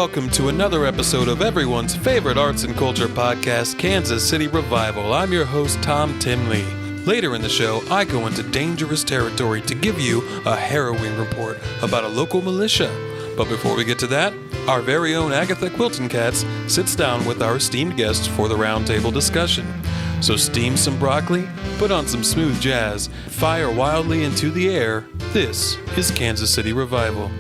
welcome to another episode of everyone's favorite arts and culture podcast, Kansas City Revival. I'm your host, Tom Timley. Later in the show, I go into dangerous territory to give you a harrowing report about a local militia. But before we get to that, our very own Agatha Quiltenkatz sits down with our esteemed guests for the roundtable discussion. So steam some broccoli, put on some smooth jazz, fire wildly into the air. This is Kansas City Revival.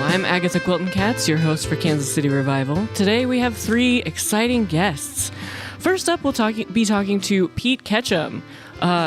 I'm Agatha Quiltenkatz, your host for Kansas City Revival. Today we have three exciting guests. First up, we'll be talking to Pete Ketchum,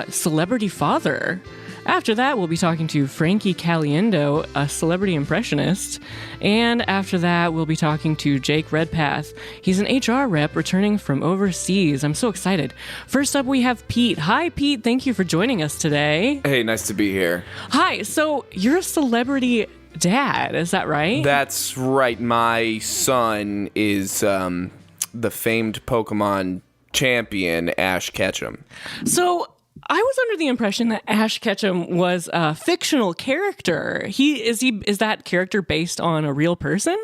celebrity father. After that, we'll be talking to Frankie Caliendo, a celebrity impressionist. And after that, we'll be talking to Jake Redpath. He's an HR rep returning from overseas. I'm so excited. First up, we have Pete. Hi, Pete. Thank you for joining us today. Hey, nice to be here. Hi. So you're a celebrity dad, is that right? That's right. My son is the famed Pokemon champion, Ash Ketchum. So I was under the impression that Ash Ketchum was a fictional character. Is that character based on a real person?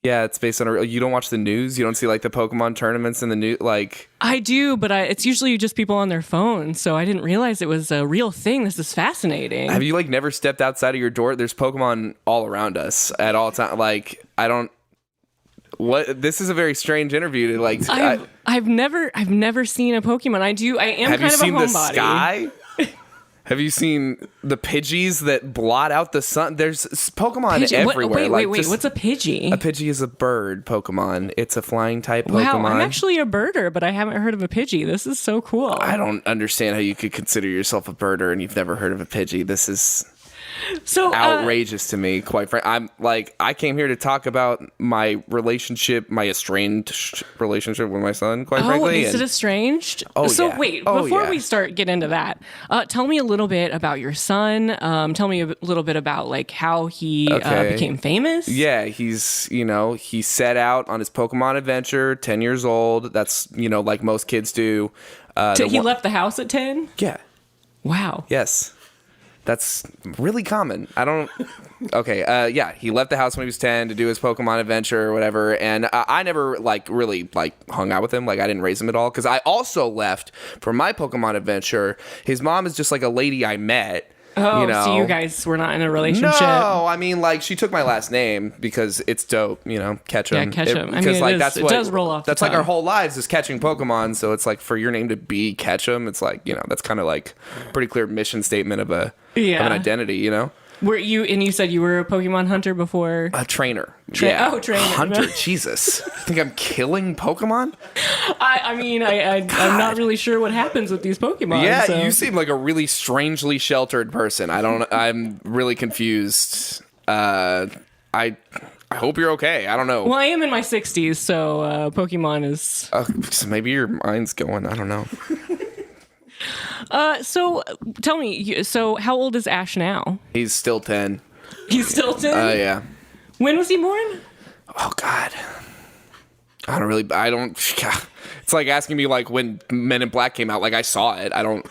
Yeah, it's based on a real. You don't watch the news? You don't see like the Pokemon tournaments in the news? Like I do, but it's usually just people on their phones, so I didn't realize it was a real thing. This is fascinating. Have you like never stepped outside of your door? There's Pokemon all around us at all times. Like I don't. What? This is a very strange interview to like. I've never seen a Pokemon. I am have kind you of a seen homebody. the sky? Have you seen the Pidgeys that blot out the sun? There's Pokemon everywhere. Wait. What's a Pidgey? A Pidgey is a bird Pokemon. It's a flying type Pokemon. Wow, I'm actually a birder, but I haven't heard of a Pidgey. This is so cool. I don't understand how you could consider yourself a birder and you've never heard of a Pidgey. This is so outrageous to me, quite frankly. I came here to talk about my estranged relationship with my son, quite frankly. Is it estranged? Oh, so yeah. Wait, before we get into that, tell me a little bit about your son. Tell me a little bit about like how he became famous. Yeah, he set out on his Pokemon adventure, 10 years old. That's, like most kids do. He left the house at 10? Yeah. Wow. Yes. That's really common. He left the house when he was 10 to do his Pokemon adventure or whatever, and I never really hung out with him. Like I didn't raise him at all because I also left for my Pokemon adventure. His mom is just like a lady I met. Oh, so you guys were not in a relationship? No, I mean, she took my last name because it's dope, Ketchum. Yeah, Ketchum. It does roll off That's like our whole lives is catching Pokemon, so it's like for your name to be Ketchum, it's like, that's kind of like a pretty clear mission statement of an identity, Were you, and you said you were a Pokemon hunter before? A trainer. Trainer. Hunter, Jesus. You think I'm killing Pokemon? I'm not really sure what happens with these Pokemon. Yeah, so. You seem like a really strangely sheltered person. I'm really confused. I hope you're okay. I don't know. Well, I am in my 60s, so Pokemon is... So maybe your mind's going, I don't know. So tell me, so how old is Ash now? He's still 10. He's still 10? Yeah. When was he born? Oh, God. It's like asking me when Men in Black came out. Like I saw it. I'm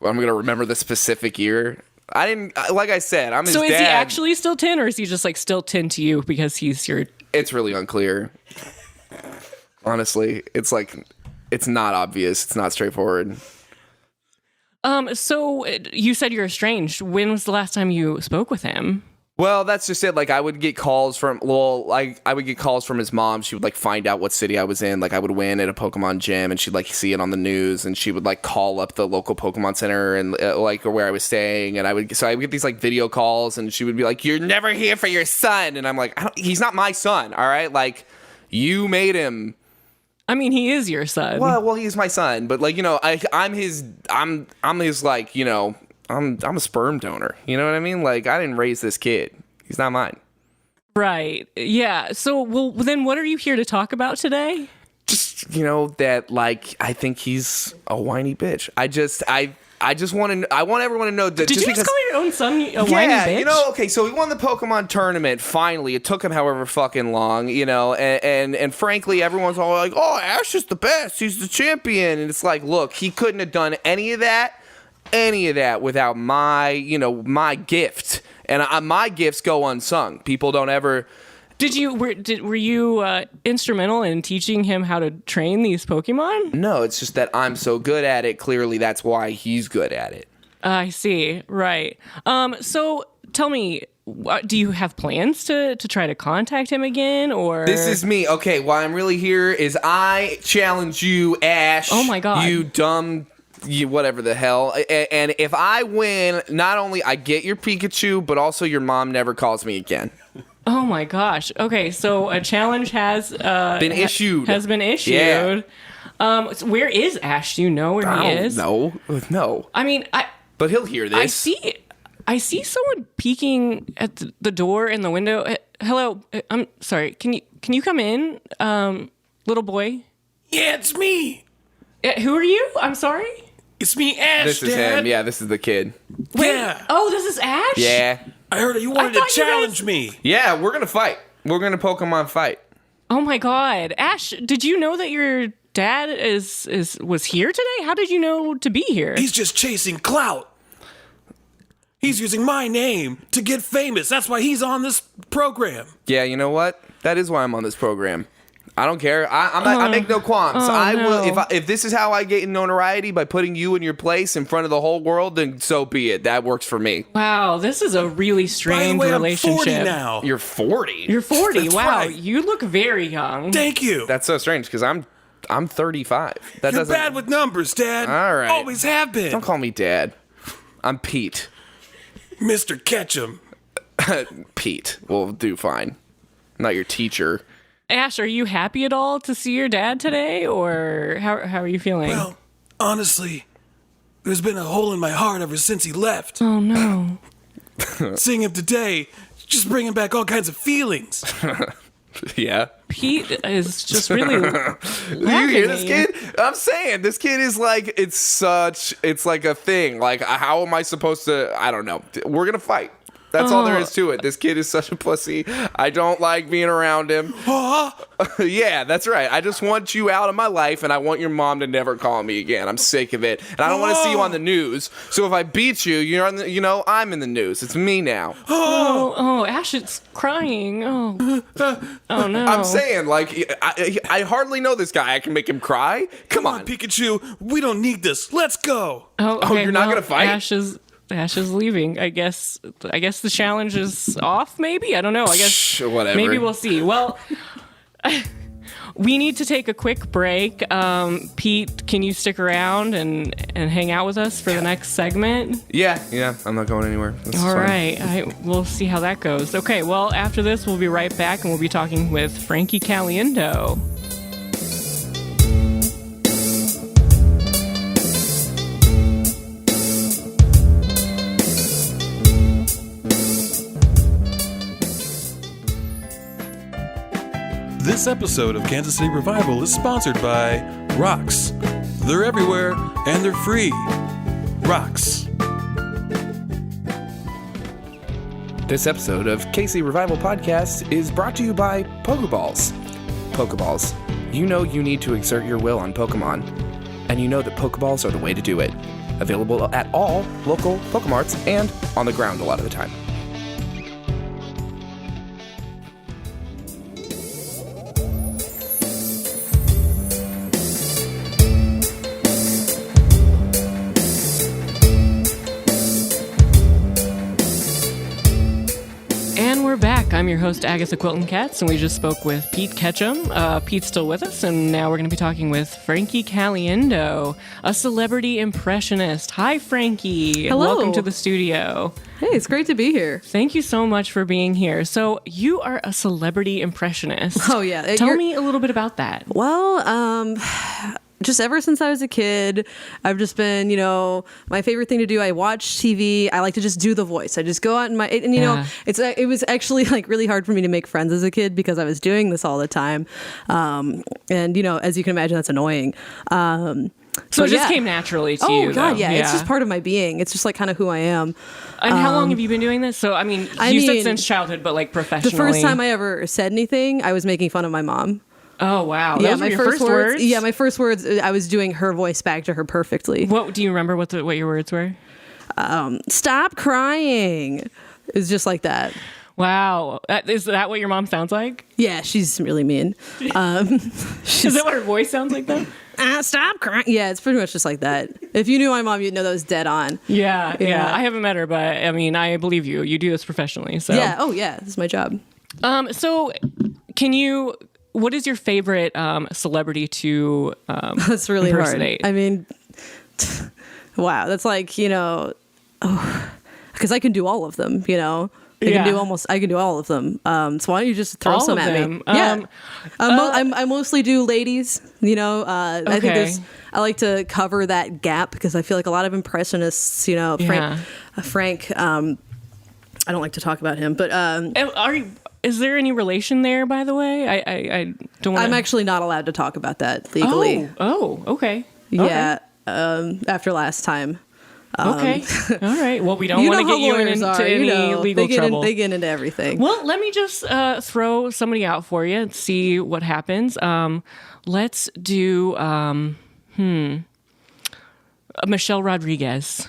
going to remember the specific year. I didn't, like I said, I'm his dad. So is he actually still 10 or is he just still 10 to you because he's your... It's really unclear. Honestly, it's it's not obvious. It's not straightforward. So you said you're estranged. When was the last time you spoke with him? Well, that's just it. I would get calls from, I would get calls from his mom. She would find out what city I was in. I would win at a Pokemon gym and she'd see it on the news and she would call up the local Pokemon center and or where I was staying. And I would get these video calls and she would be like, "You're never here for your son." And I'm like, he's not my son. All right. You made him. I mean, he is your son. Well, he's my son, but I'm his I'm a sperm donor. You know what I mean? I didn't raise this kid. He's not mine. Right. Yeah. So, well, then what are you here to talk about today? Just, that I think he's a whiny bitch. I want everyone to know that. Did you just call your own son a whiny bitch? You know, okay, so he won the Pokemon tournament, finally. It took him however fucking long, you know, and frankly, everyone's all like, oh, Ash is the best, he's the champion, and it's like, look, he couldn't have done any of that without my gift, and my gifts go unsung. People don't ever... Were you instrumental in teaching him how to train these Pokemon? No, it's just that I'm so good at it. Clearly, that's why he's good at it. I see. Right. So tell me, do you have plans to try to contact him again, or? This is me. Okay, why I'm really here is I challenge you, Ash. Oh my God. You dumb... You whatever the hell. And if I win, not only I get your Pikachu, but also your mom never calls me again. Oh my gosh. Okay, so a challenge has been issued. Has been issued. Yeah. So where is Ash? Do you know where he is? No. I mean, but he'll hear this. I see someone peeking at the door in the window. Hello. I'm sorry. Can you come in, little boy? Yeah, it's me. Who are you? I'm sorry. It's me, Ash. This is Dad. him. Yeah, this is the kid. Wait. Yeah. Oh, this is Ash? Yeah. I heard you wanted to thought you challenge guys- me. Yeah, we're gonna fight. We're gonna Pokemon fight. Oh my God. Ash, did you know that your dad was here today? How did you know to be here? He's just chasing clout. He's using my name to get famous. That's why he's on this program. Yeah, you know what? That is why I'm on this program. I don't care. I make no qualms. I will. If this is how I get notoriety, by putting you in your place in front of the whole world, then so be it. That works for me. Wow, this is a really By the strange way, relationship. I'm 40 now. You're 40. You're 40. That's Wow, right. you look very young. Thank you. That's so strange because I'm 35. That You're doesn't. bad with numbers, Dad. All right. Always have been. Don't call me Dad. I'm Pete. Mr. Ketchum. Pete. Will do fine. I'm not your teacher. Ash, are you happy at all to see your dad today, or how are you feeling? Well, honestly, there's been a hole in my heart ever since he left. Oh no. Seeing him today, just bringing back all kinds of feelings. Yeah. Pete is just really You hear this kid? I'm saying this kid is like it's like a thing. Like, how am I supposed to? I don't know. We're gonna fight. That's all there is to it. This kid is such a pussy. I don't like being around him. Yeah, that's right. I just want you out of my life, and I want your mom to never call me again. I'm sick of it, and I don't want to see you on the news. So if I beat you, you're on the, I'm in the news. It's me now. Oh, Ash is crying. Oh no. I'm saying, like, I hardly know this guy. I can make him cry. Come on. Pikachu. We don't need this. Let's go. Okay, you're not gonna fight? Ash is leaving. I guess the challenge is off, maybe? I don't know. I guess whatever. Maybe we'll see. Well, we need to take a quick break. Pete, can you stick around and hang out with us for the next segment? Yeah. I'm not going anywhere. All right. We'll see how that goes. Okay, well, after this, we'll be right back, and we'll be talking with Frankie Caliendo. This episode of Kansas City Revival is sponsored by Rocks. They're everywhere and they're free. Rocks. This episode of Kasey Revival Podcast is brought to you by Pokeballs. Pokeballs. You know you need to exert your will on Pokemon, and you know that Pokeballs are the way to do it. Available at all local Pokemarts and on the ground a lot of the time. I'm your host, Agatha Quiltenkatz, and we just spoke with Pete Ketchum. Pete's still with us, and now we're going to be talking with Frankie Caliendo, a celebrity impressionist. Hi, Frankie. Hello. Welcome to the studio. Hey, it's great to be here. Thank you so much for being here. So, you are a celebrity impressionist. Oh, yeah. Tell me a little bit about that. Well, just ever since I was a kid, I've just been, my favorite thing to do. I watch TV. I like to just do the voice. I just go out and it was actually like really hard for me to make friends as a kid because I was doing this all the time. And as you can imagine, that's annoying. So But it just yeah. came naturally to Oh you. God, though. yeah. It's just part of my being. It's just like kind of who I am. And how long have you been doing this? So I mean, you said mean, since childhood, but like The professionally. first time I ever said anything, I was making fun of my mom. Oh wow. Yeah, Those were my your first words. Yeah, my first words. I was doing her voice back to her perfectly. What do you remember? What your words were? Stop crying. It's just like that. Wow. Is that what your mom sounds like? Yeah, she's really mean. Is that what her voice sounds like though? Stop crying. Yeah, it's pretty much just like that. If you knew my mom, you'd know that was dead on. Yeah. Yeah. I haven't met her, but I mean, I believe you. You do this professionally. So Yeah. Oh yeah, this is my job. So what is your favorite celebrity to That's really impersonate? hard. I mean, wow, that's like, because I can do all of them. I can do all of them. So why don't you just throw All some of at them? me? Yeah. I mostly do ladies. I think I like to cover that gap because I feel like a lot of impressionists. Frank. I don't like to talk about him, but Is there any relation there? By the way, I don't. I'm actually not allowed to talk about that legally. Oh, okay. Yeah. After last time. Okay. All right. Well, we don't want to get you into any legal trouble. They get into everything. Well, let me just throw somebody out for you and see what happens. Let's do Michelle Rodriguez.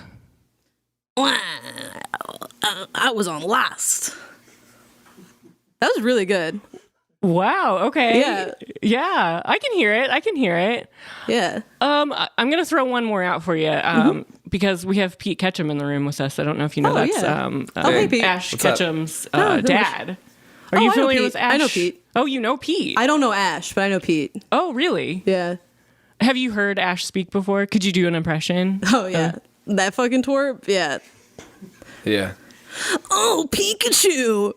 Wow. I was on Lost. That was really good. Wow. Okay. Yeah. Yeah. I can hear it. Yeah. I'm gonna throw one more out for you because we have Pete Ketchum in the room with us. I don't know if you know that's yeah. Hey, Pete. Ash What's up? Ketchum's no, dad. Are I you know familiar Pete. with Ash? I know Pete. Oh, you know Pete. I don't know Ash, but I know Pete. Oh, really? Yeah. Have you heard Ash speak before? Could you do an impression? Oh, yeah. That fucking twerp? Yeah. Yeah. Oh, Pikachu.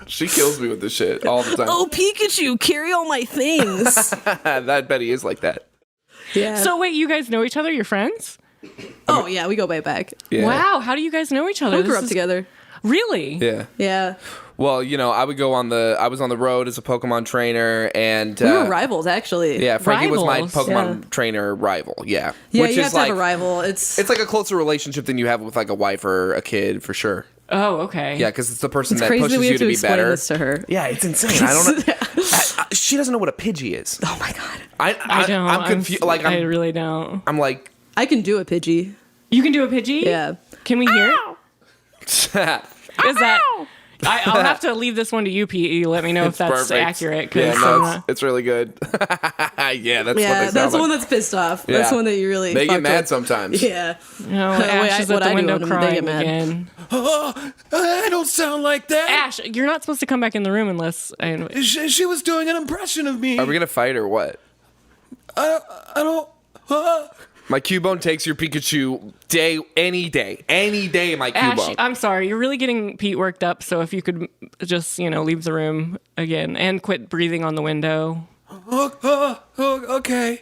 She kills me with this shit all the time. Oh, Pikachu, carry all my things. That Betty is like that. Yeah. So wait, you guys know each other? You're friends? Oh, yeah, we go way back. Yeah. Wow. How do you guys know each other? We grew This up is- together. Really? Yeah. Yeah. Well, I would go I was on the road as a Pokemon trainer, and We were rivals, actually. yeah, Frankie was my Rivals? Pokemon trainer rival. Yeah. Yeah, Which you is have to have a rival. It's It's like a closer relationship than you have with like a wife or a kid, for sure. Oh, okay. Yeah, because it's the person that crazy pushes that we you have to to be explain better. this to her. Yeah, it's insane. I don't know. She doesn't know what a Pidgey is. Oh, my God. I don't. I'm confused. Like I really don't. I'm like. I can do a Pidgey. You can do a Pidgey? Yeah. Can we hear it? Is that? I'll have to leave this one to you, Pete. You let me know if that's perfect. accurate. 'Cause Yeah, no, it's really good. Yeah, that's what Yeah, they that's sound the like. one that's pissed off. That's Yeah. the one that you really They get fucked mad with. sometimes. Yeah. No, Ash is what at the I do window when they crying get mad. again. Oh, I don't sound like that. Ash, you're not supposed to come back in the room unless. She was doing an impression of me. Are we gonna fight or what? I don't. My Cubone takes your Pikachu any day. My Ash, Cubone. I'm sorry. You're really getting Pete worked up. So if you could just, leave the room again and quit breathing on the window. Okay.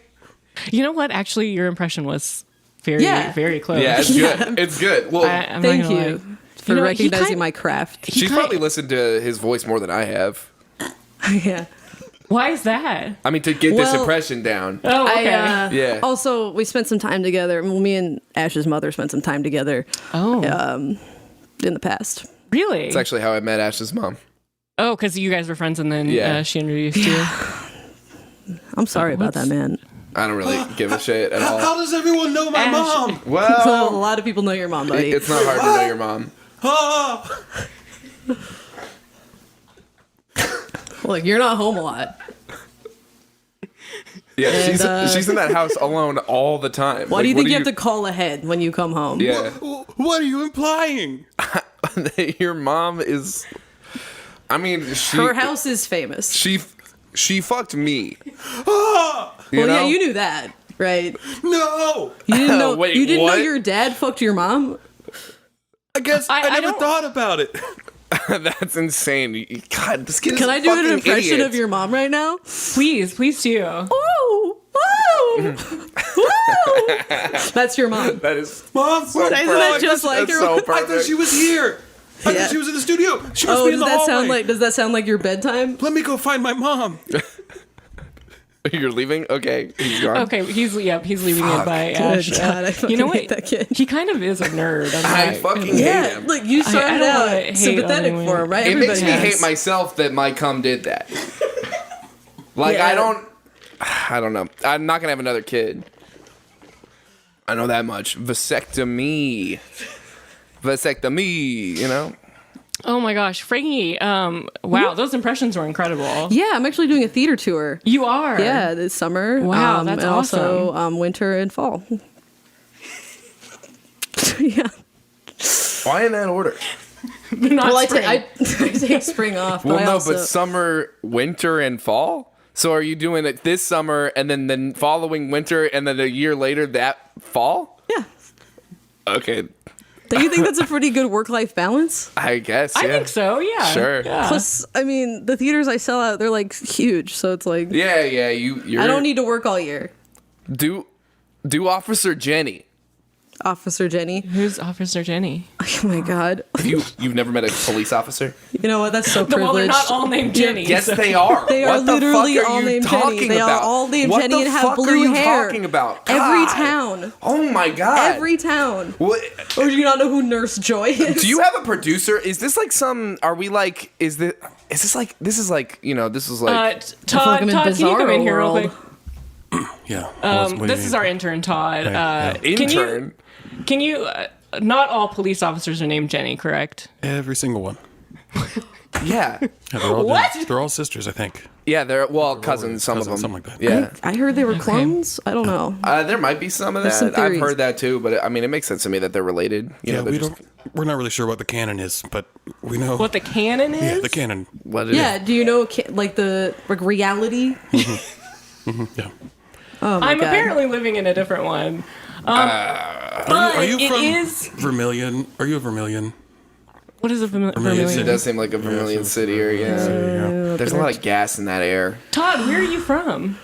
You know what? Actually, your impression was very, Yeah. very close. Yeah, it's good. It's good. Well, I'm not Thank gonna you lie. for He recognizing kind- my craft. he she's kind- probably listened to his voice more than I have. Yeah. Why is that? I mean, to get this Well- impression down. Oh, okay. Yeah. Also, we spent some time together. Well, me and Ash's mother spent some time together in the past. Really? It's actually how I met Ash's mom. Oh, because you guys were friends and then Yeah. she introduced you. I'm sorry about that, man. I don't really give a shit at How all. does everyone know my Ash. mom? So a Well, lot of people know your mom, buddy. it's not hard to know your mom. Oh, Look, you're not home a lot. Yeah, And, she's in that house alone all the time. Why do you think you have to call ahead when you come home? Yeah. what are you implying? Your mom is. I mean, Her house is famous. She fucked me. Oh, You Well, know? yeah, you knew that, right? no. You didn't know. Wait, you didn't know what? your dad fucked your mom. I guess I I never don't- thought about it. That's insane. God, this kid is Can I a do an fucking impression idiot. of your mom right now? Please do. Woo! Woo! Woo! That's your mom. That is Mom, so isn't that perfect. just like That's her? so I I thought perfect. she was here. I Yeah. thought she was in the studio. She must Oh, be in does the that hallway. sound like? Does that sound like your bedtime? Let me go find my mom. You're leaving? Okay. He's gone. Okay, he's leaving it by Ash. God, I fucking You know hate what? that kid. He kind of is a nerd. I fucking hate him. Look, you started don't wanna out hate sympathetic on for him, right? It makes me Everybody hate myself that my cum did that. Like, Yeah. I don't know. I'm not going to have another kid. I know that much. Vasectomy, you know? Oh my gosh, Frankie! Wow, those impressions were incredible. Yeah, I'm actually doing a theater tour. You are. Yeah, this summer. Wow, that's and also awesome. winter and fall. Yeah. Why in that order? Not Well, I spring. take spring off. Well, but I no, also, but summer, winter, and fall? So are you doing it this summer and then the following winter and then a year later that fall? yeah. Okay, Do you think that's a pretty good work-life balance? I guess, I yeah. think so. Yeah. Sure. Yeah. Plus, I mean, the theaters I sell out, they're like huge, so it's like Yeah, you're... I don't need to work all year. Do Officer Jenny. Officer Jenny. Who's Officer Jenny? Oh my god. You've never met a police officer? You know what? That's so Well, they're privileged. not all named Jenny. Yes, so- they are. They are What the literally fuck are all you named Jenny. talking They are about? all named What Jenny the and have fuck blue are you hair. talking about? Every God. town. Oh my god. Every town. What? Or do you not know who Nurse Joy is? Do you have a producer? Is this like some? Are we like? Is this like? This is like. You know. This is like. feel like Todd, I'm in can you come in Bizarro here real world. quick? Yeah. What do you This mean? is our intern, Todd. intern. Can you? Not all police officers are named Jenny, correct? Every single one. Yeah. Yeah, they're all What? They're all sisters, I think. Yeah. They're cousins. Some of them. Something like that. Yeah. I heard they were clones. I don't know. There might be some of There's that. some I've theories. heard that too, but I mean, it makes sense to me that they're related. You know, we they're just we're not really sure what the canon is, but we know What the canon is? Yeah, the canon. what it is. Yeah, do you know like the reality? Yeah. Oh my I'm god. apparently living in a different one. But Are you it from is. Vermilion? Are you a Vermilion? What is a Vermilion It Vermilion? City. does seem like a Vermilion city, or yeah. There's a lot of gas in that air. Todd, where are you from?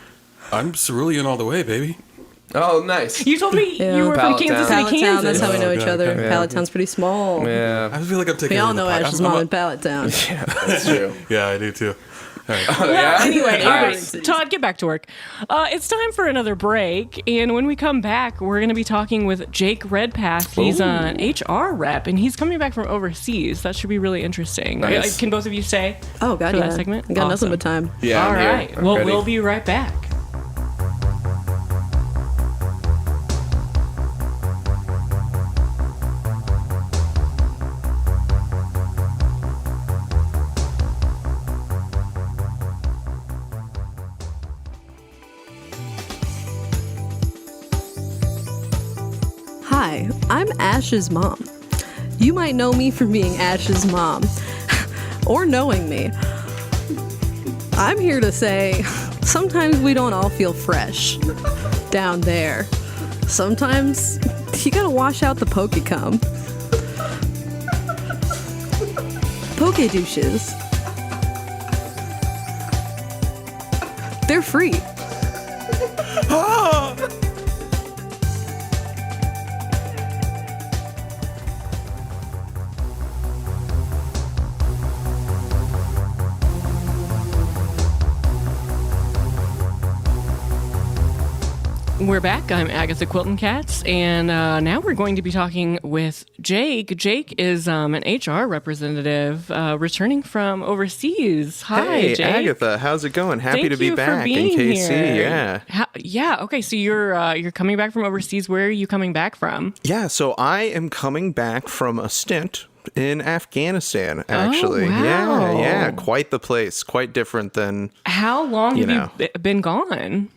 I'm Cerulean all the way, baby. Oh, nice. You told me Yeah. you were from Pallet Kansas Town. City, Pallet Town, Kansas. that's how we know Oh, each okay, other. okay. Pallet Town's pretty small. Yeah. I feel like I'm taking We all over the know pod. Ash's I'm mom a- in Pallet Town. That's true. Yeah, I do too. All right. Yeah. Anyway, Nice. Todd, get back to work. It's time for another break, and when we come back, we're going to be talking with Jake Redpath. He's an HR rep, and he's coming back from overseas. That should be really interesting. Nice. Can both of you stay? Oh god, For yeah. that segment? I got Awesome. nothing but time. Yeah. All I'm here. right. I'm Well, ready. we'll be right back. Hi, I'm Ash's mom. You might know me from being Ash's mom, or knowing me. I'm here to say, sometimes we don't all feel fresh down there. Sometimes you gotta wash out the poke cum. Poke douches. They're free. We're back. I'm Agatha Quiltenkatz, and now we're going to be talking with Jake. Jake is an HR representative returning from overseas. Hi, Hey, Jake. Agatha, how's it going? Happy Thank to be you for back being in KC. here. Yeah. Yeah. Okay. So you're coming back from overseas. Where are you coming back from? Yeah, so I am coming back from a stint in Afghanistan, actually. wow. Yeah, quite the place. Quite different than, How long You have you been gone?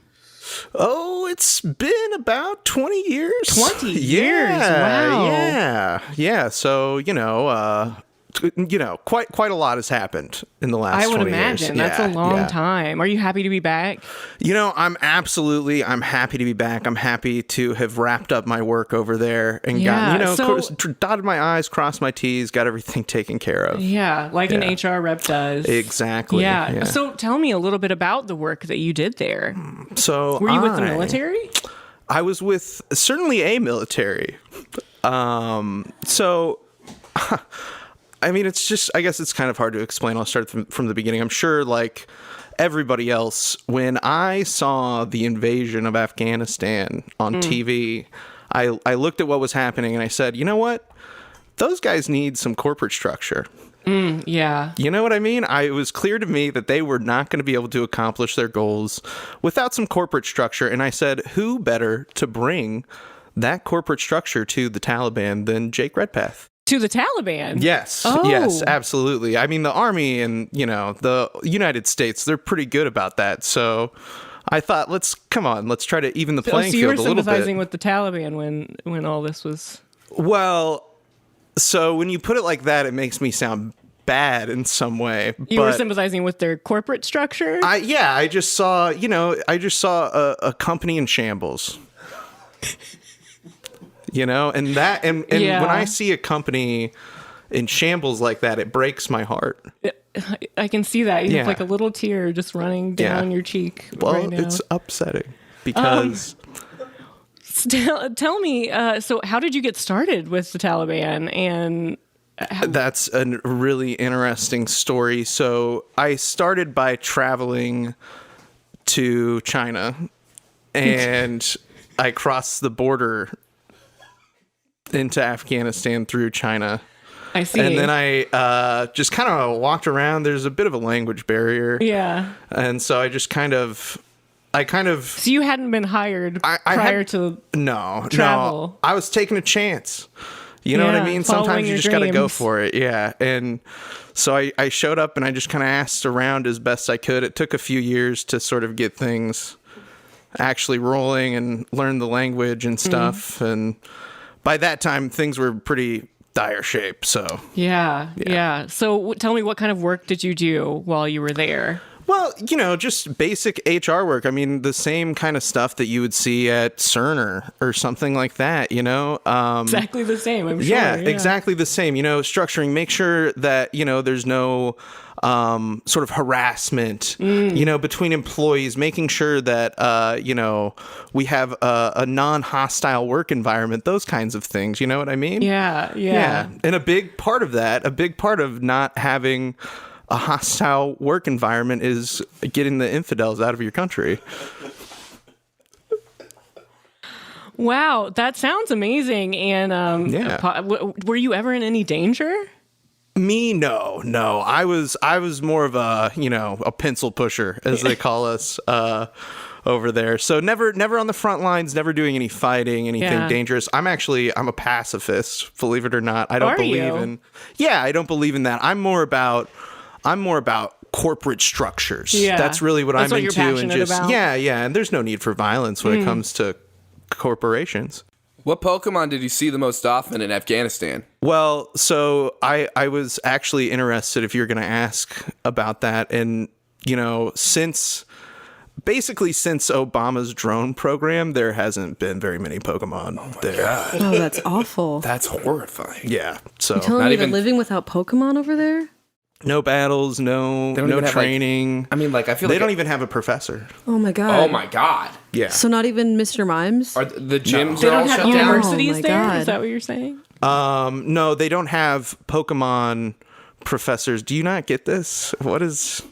oh, it's been about 20 years. 20 years, wow. Yeah. So, quite a lot has happened in the last I would 20 imagine. years. That's a Yeah, long yeah. time. Are you happy to be back? I'm happy to be back. I'm happy to have wrapped up my work over there and Yeah, dotted my I's, crossed my T's, got everything taken care of. Yeah, like an Yeah. HR rep does. Exactly. Yeah. So tell me a little bit about the work that you did there. So Were you with the military? I was with certainly a military. So I mean, it's just, I guess it's kind of hard to explain. I'll start from the beginning. I'm sure like everybody else, when I saw the invasion of Afghanistan on TV, I looked at what was happening and I said, you know what? Those guys need some corporate structure. Yeah. You know what I mean? It was clear to me that they were not going to be able to accomplish their goals without some corporate structure. And I said, who better to bring that corporate structure to the Taliban than Jake Redpath? To the Taliban? Yes. Oh. Yes, absolutely. I mean, the Army and, the United States, they're pretty good about that. So I thought, let's try to even the playing so you were field a little bit. sympathizing with the Taliban when all this was... Well, so when you put it like that, it makes me sound bad in some way. You were sympathizing with their corporate structure? I just saw, a company in shambles. And Yeah. when I see a company in shambles like that, it breaks my heart. I can see that. You Yeah. have like a little tear just running down your cheek Well, right now. it's upsetting because... Tell me, so how did you get started with the Taliban? And That's a really interesting story. So I started by traveling to China, and I crossed the border into Afghanistan through China. I see. And then I just kind of walked around. There's a bit of a language barrier. Yeah. And so I just kind of... So you hadn't been hired prior to No. travel? I was taking a chance. You know what I mean? Following Sometimes you your just got to go dreams. for it. Yeah. And so I showed up and I just kind of asked around as best I could. It took a few years to sort of get things actually rolling and learn the language and stuff. And by that time, things were pretty dire shape. So Yeah. So tell me, what kind of work did you do while you were there? Well, just basic HR work. I mean, the same kind of stuff that you would see at Cerner or something like that, Exactly the same, I'm sure. Yeah, exactly the same. Structuring, make sure that, there's no sort of harassment, between employees, making sure that, we have a non-hostile work environment, those kinds of things. You know what I mean? Yeah. And a big part of not having a hostile work environment is getting the infidels out of your country. Wow, that sounds amazing. And were you ever in any danger? Me, no. I was more of a pencil pusher, as they call us over there. So never on the front lines, never doing any fighting, anything dangerous. I'm a pacifist, believe it or not. I don't believe in that. I'm more about corporate structures. Yeah. That's really what I'm what into. you're passionate about. And there's no need for violence when it comes to corporations. What Pokemon did you see the most often in Afghanistan? Well, so I was actually interested if you're going to ask about that. And, since Obama's drone program, there hasn't been very many Pokemon there. God. Oh, that's awful. That's horrifying. Yeah. So Telling Not me even- they're living without Pokemon over there? no battles, no don't even have, training. I feel they like don't even have a professor. Oh my god. Oh my god. Yeah. So not even Mr. Mimes? Are the gyms They are all don't have shut down? universities Oh my there? God. Is that what you're saying? No, they don't have Pokemon professors. Do you not get this? What is...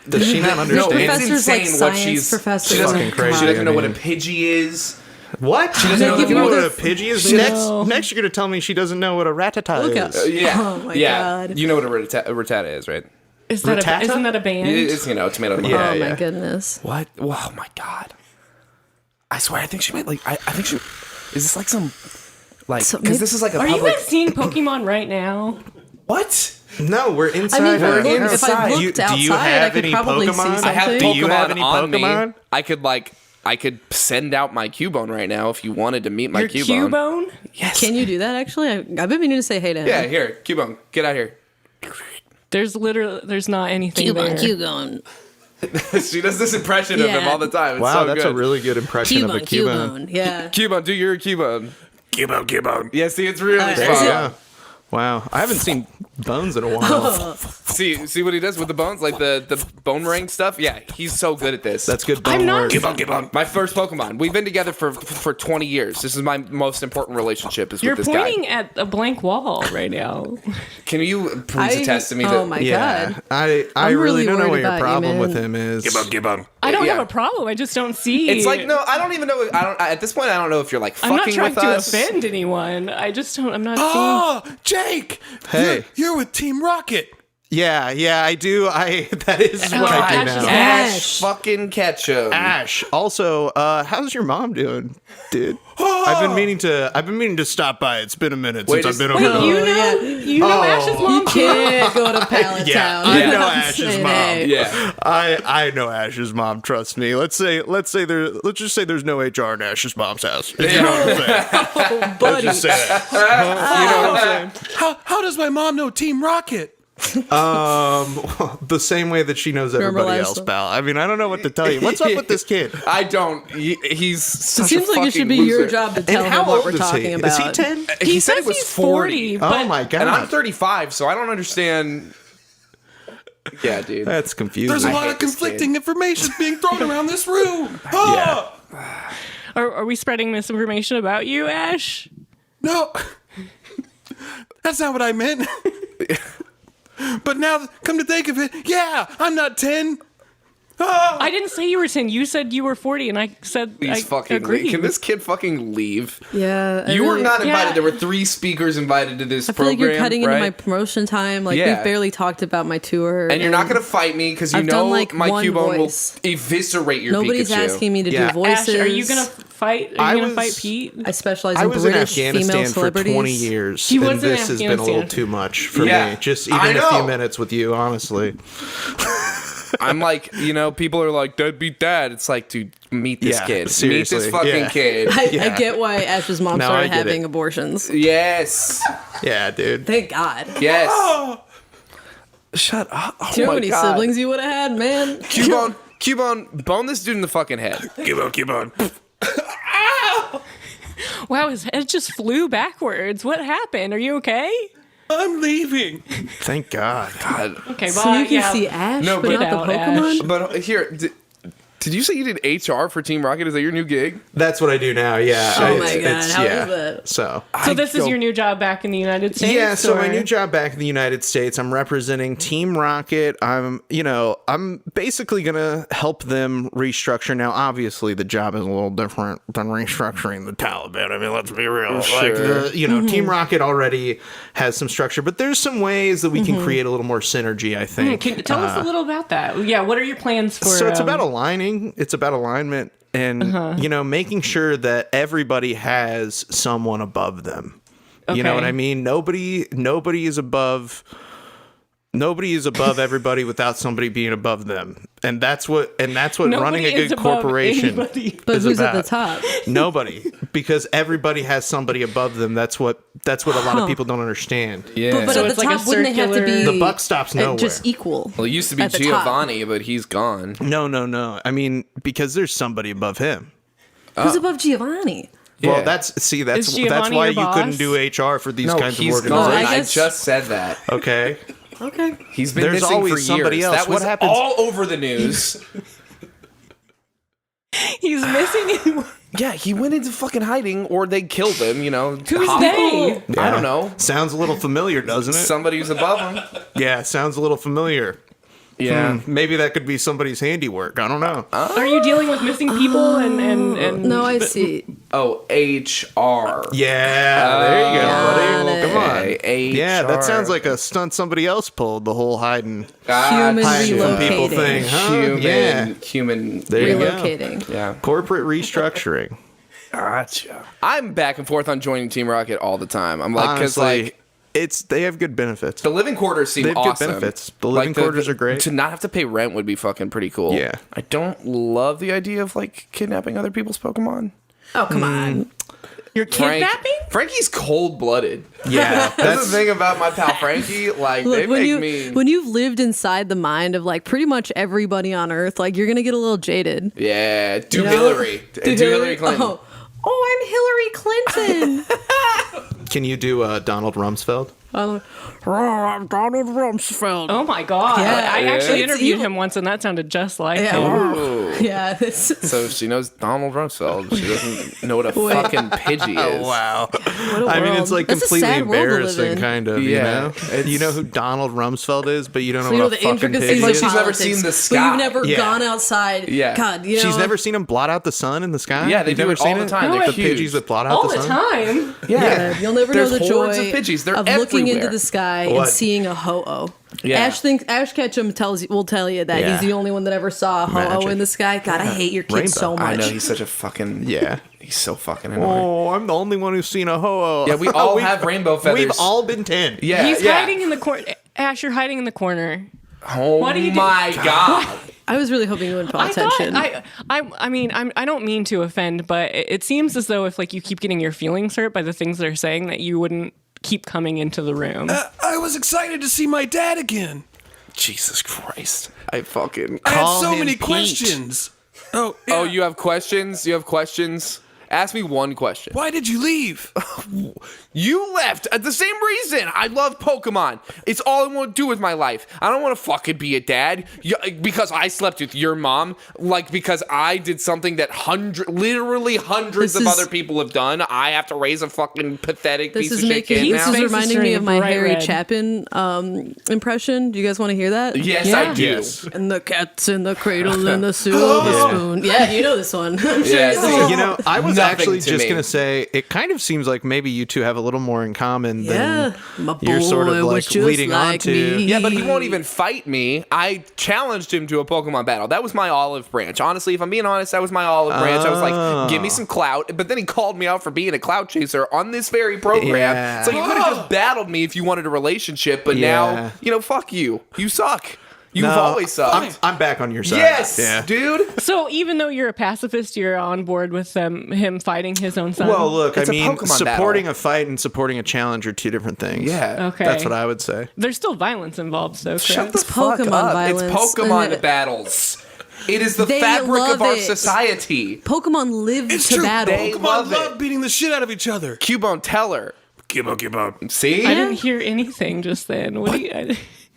Does she not No, understand? it's Professors like insane what science she's. professors. She doesn't, Fucking crazy. she doesn't know what a I mean. Pidgey is. What? She doesn't know give know you what the- a Pidgey is? No. Next, you're going to tell me she doesn't know what a Rattata Look is. at- Yeah. Oh my yeah. God. You know what a Rattata is, right? Isn't Rattata? that a band? It's, tomato. Yeah, Oh my yeah. goodness. What? Oh my god. I swear, I think she might like. I think she. Is this like some. Like. So Because maybe- this is like a Are you public. guys seeing Pokemon right now? What? No, we're inside. I mean, We're if I looked inside. outside, Do you I have could any probably see Pokemon? something. I have Do Pokemon you have any on Pokemon? me. I could send out my Cubone right now if you wanted to meet my Your Cubone. Cubone? Yes. Can you do that actually? I've been meaning to say hey to him. Yeah, here, Cubone, get out here. There's not anything there. Cubone. She does this impression of him Yeah. all the time. It's Wow, so that's good. a really good impression of a Cubone. Yeah. Cubone, do your Cubone. Cubone. Yeah, see, it's really There fun. you go. Yeah. Wow. I haven't seen bones in a while. See what he does with the bones, like the bone ring stuff. Yeah, he's so good at this. That's good bone work. Give on. My first Pokemon. We've been together for 20 years. This is my most important relationship. Is You're with this guy. pointing at a blank wall right now. Can you please attest to me? Oh my Yeah, god. I I'm really really don't know worried what your about you, problem man. with him is. Give on. I don't Yeah. have a problem. I just don't see. It's like, no, I don't even know. At this point, I don't know if you're like I'm not fucking trying with to us. offend anyone. I just don't. I'm not seeing. Oh, Jake. Hey. You're with Team Rocket. Yeah, I do. That is what I do Ash now. is Ash fucking Ketchum. Ash. Also, how's your mom doing, dude? I've been meaning to stop by. It's been a minute Wait, since I've been Wait, over. you know Ash's mom You can't go to Pallet Yeah, Town. I You know know what I'm Ash's saying? mom. Hey. Yeah. I know Ash's mom. Trust me. Let's just say there's no HR in Ash's mom's house. If you know what I'm saying. Let's Buddy. just say it. You know what I'm saying? How does my mom know Team Rocket? The same way that she knows Remember everybody last else, time? pal. I mean, I don't know what to tell you. What's up with this kid? I don't. He's such It seems a like it should be fucking your loser. job to tell And how him what old we're is talking he? about. Is he 10? He said says it was he's 40. Oh my god. And I'm 35, so I don't understand. Yeah, dude. That's confusing. There's a lot hate of this conflicting information being thrown around this room. Oh, Are we spreading misinformation about you, Ash? no. That's not what I meant. But now, come to think of it, yeah, I'm not 10. I didn't say you were 10. You said you were 40, and I said I Please fucking agreed. leave. Can this kid fucking leave? Yeah. You were not invited. Yeah. There were 3 speakers invited to this I feel program. like you're cutting right? into my promotion time. Like Yeah. we barely talked about my tour. And you're not going to fight me because you I've know done, like, my one Cubone voice. will eviscerate your Nobody's Pikachu. asking me to Yeah. do voices. Ash, are you gonna fight? Are I you gonna was- fight Pete? I specialize I in was in British female Afghanistan for celebrities. 20 years, He and was in this has been a little Afghanistan. too much for Yeah. me. Just I even a few know. minutes with you, honestly. I'm like, people are like, "Dad beat dad." It's like, dude, meet this Yeah, kid. Meet seriously, this fucking yeah. kid. I Yeah. get why Ash's mom No, I started get having it. abortions. Yes. Yeah, dude. Thank God. Yes. Shut up. Oh Do you know how my many God. siblings you would have had, man? Cubone, bone this dude in the fucking head. Keep on. Wow, his head just flew backwards. What happened? Are you okay? I'm leaving. Thank God. Okay, So you can see Ash, No, but but- not the Get out, Pokemon? Ash. But here, did you say you did HR for Team Rocket? Is that your new gig? That's what I do now. Yeah. Oh It's- my God, it's- how is yeah. that? So. So this is your new job back in the United States? Yeah, so my or- new job back in the United States, I'm representing Team Rocket. I'm basically going to help them restructure. Now, obviously, the job is a little different than restructuring the Taliban. I mean, let's be real. Like, Team Rocket already has some structure, but there's some ways that we can create a little more synergy, I think. Tell us a little about that. Yeah, what are your plans for? So it's about aligning. It's about alignment and, making sure that everybody has someone above them. You know Okay. what I mean? Nobody is above everybody without somebody being above them. And that's what Nobody running a is good above corporation anybody. But is who's at the about. top? Nobody, because everybody has somebody above them. That's what a lot of people don't understand. Yeah. But So at it's the like a top, wouldn't they have to be circular- The buck stops nowhere. just equal? Well, it used to be at the top? Giovanni, but he's gone. No. I mean, because there's somebody above him. Who's above Giovanni? Well, Yeah. that's Is that's Giovanni why your you couldn't boss? do HR for these No, kinds of he's organizations. gone. I I guess- just said that. Okay. Okay. He's been There's missing always for somebody years. else. That What was happens- all over the news. He's missing. Yeah, he went into fucking hiding, or they killed him. Who's Hop- they? I don't know. Sounds a little familiar, doesn't it? Somebody who's above him. Yeah, sounds a little familiar. Yeah. Maybe that could be somebody's handiwork. I don't know. Are you dealing with missing people and No, I see. Oh, HR. Yeah, there you go, Got buddy. it. Come on. Okay, Yeah, that HR. sounds like a stunt somebody else pulled, the whole hiding Human from people relocating. thing. Huh? Yeah. Human. There you go. Relocating. Yeah. Corporate restructuring. Gotcha. I'm back and forth on joining Team Rocket all the time. I'm like, because Honestly, they have good benefits. the living quarters seem They have good awesome. benefits. The living quarters are great. To not have to pay rent would be fucking pretty cool. Yeah. I don't love the idea of like kidnapping other people's Pokemon. Oh, come on. you're kidnapping? Frankie's cold blooded. Yeah, That's the thing about my pal Frankie. Like they Look, make me. when you've lived inside the mind of like pretty much everybody on Earth, like you're gonna get a little jaded. Yeah, do You know? Hillary. Do Hillary Clinton. Oh, I'm Hillary Clinton. Can you do Donald Rumsfeld? I'm Donald Rumsfeld. Oh my god! Yeah. I actually It's interviewed evil. him once, and that sounded just like Yeah, him. Ooh. yeah. So she knows Donald Rumsfeld. She doesn't know what a fucking Pidgey is. Wow. What a I mean, world. it's like That's a completely sad world to live embarrassing, in. kind of. Yeah. You know who Donald Rumsfeld is, but you don't So know you know what the a fucking intricacies pig of Like is. she's never politics, seen the But sky. you've never Yeah. gone outside. Yeah. God, you know. She's never seen him blot out the sun in the sky. Yeah, they You've do never it all seen the time. No, They're The huge. Pidgeys that blot out All the the sun. time. Yeah. You'll never know There's the hordes joy of Pidgeys. They're of looking into everywhere. the sky What? and seeing a ho-oh. Yeah. Ash Ketchum will tell you that Yeah. he's the only one that ever saw a ho-oh Magic. in the sky. God, I hate your Rainbow. kids so much. I know he's such a fucking Yeah. He's so fucking annoying. Oh, I'm the only one who's seen a ho-oh. Yeah, we all We've- have rainbow feathers. We've all been 10. Yeah, He's yeah. hiding in the corner. Ash, you're hiding in the corner. Oh What do you do? my god. I was really hoping you wouldn't pay I attention. thought, I mean, I don't mean to offend, but it seems as though if like you keep getting your feelings hurt by the things they're saying, that you wouldn't keep coming into the room. I was excited to see my dad again. Jesus Christ. I fucking I had Call so him many Pete. questions. Oh, yeah. Oh, you have questions? You have questions? Ask me one question. Why did you leave? You left at the same reason. I love Pokemon. It's all I want to do with my life. I don't want to fucking be a dad because I slept with your mom. Like, because I did something that literally hundreds This of is- other people have done. I have to raise a fucking pathetic This piece is of shit making. kid This now. is Face is reminding me turning of my bright Harry red. Chapin impression. Do you guys want to hear that? Yes, Yeah. I do. Yes. And the cat's in the cradle and the silver spoon. Yeah, you know this one. I'm sure Yeah, you know. see, You know, I was Nothing actually to just me. going to say, it kind of seems like maybe you two have a little more in common Yeah, than my you're sort of boy was like just leading on like to. me. Yeah, but he won't even fight me. I challenged him to a Pokemon battle. That was my olive branch. Honestly, if I'm being honest, that was my olive branch. I was like, give me some clout. But then he called me out for being a clout chaser on this very program. Yeah. So you could have just battled me if you wanted a relationship. But Yeah. now, fuck you. You suck. You've No, always sucked. I'm back on your side. Yes, Yeah. dude. So even though you're a pacifist, you're on board with him fighting his own son. Well, look, It's I a mean, Pokemon supporting battle. a fight and supporting a challenge are two different things. Yeah. okay, That's what I would say. There's still violence involved, though. Shut correct? the fuck Pokemon up. violence. It's Pokemon battles. It is the They fabric of love our it. society. Pokemon live It's to true. battle. They Pokemon love love it. beating the shit out of each other. Cubone, tell her. Cubone. See? I didn't hear anything just then. What do you?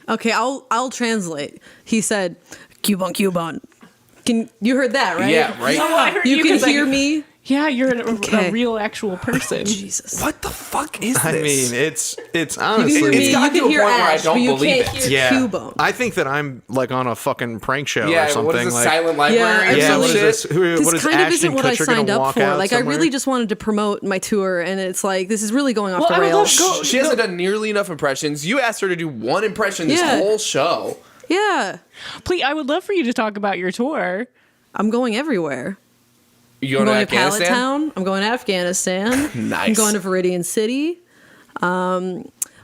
Okay, I'll translate. He said, "Cubone." Can you heard that right? Yeah, right? Oh, I heard You can 'cause I- hear me. Yeah, you're Okay. a real actual person. Jesus. What the fuck is this? I mean, it's You can honestly. hear me. It's gotten You to can a hear point where I Ash, don't but you believe can't it. hear Yeah, Cubone. I think that I'm like on a fucking prank show Yeah, or something. what is a like, silent library Yeah, or yeah, some what is shit? this? This What is kind of Ashton isn't what I Kutcher signed gonna up walk for. out Like, I somewhere? really just wanted to promote my tour, and it's like this is really going off Well, the I would love rails. to go- She hasn't done nearly enough impressions. You asked her to do one impression this Yeah. whole show. Yeah, Please, I would love for you to talk about your tour. I'm going everywhere. You I'm going going to to Pallet Afghanistan? Town. I'm going to Afghanistan. Nice. I'm going to Viridian City.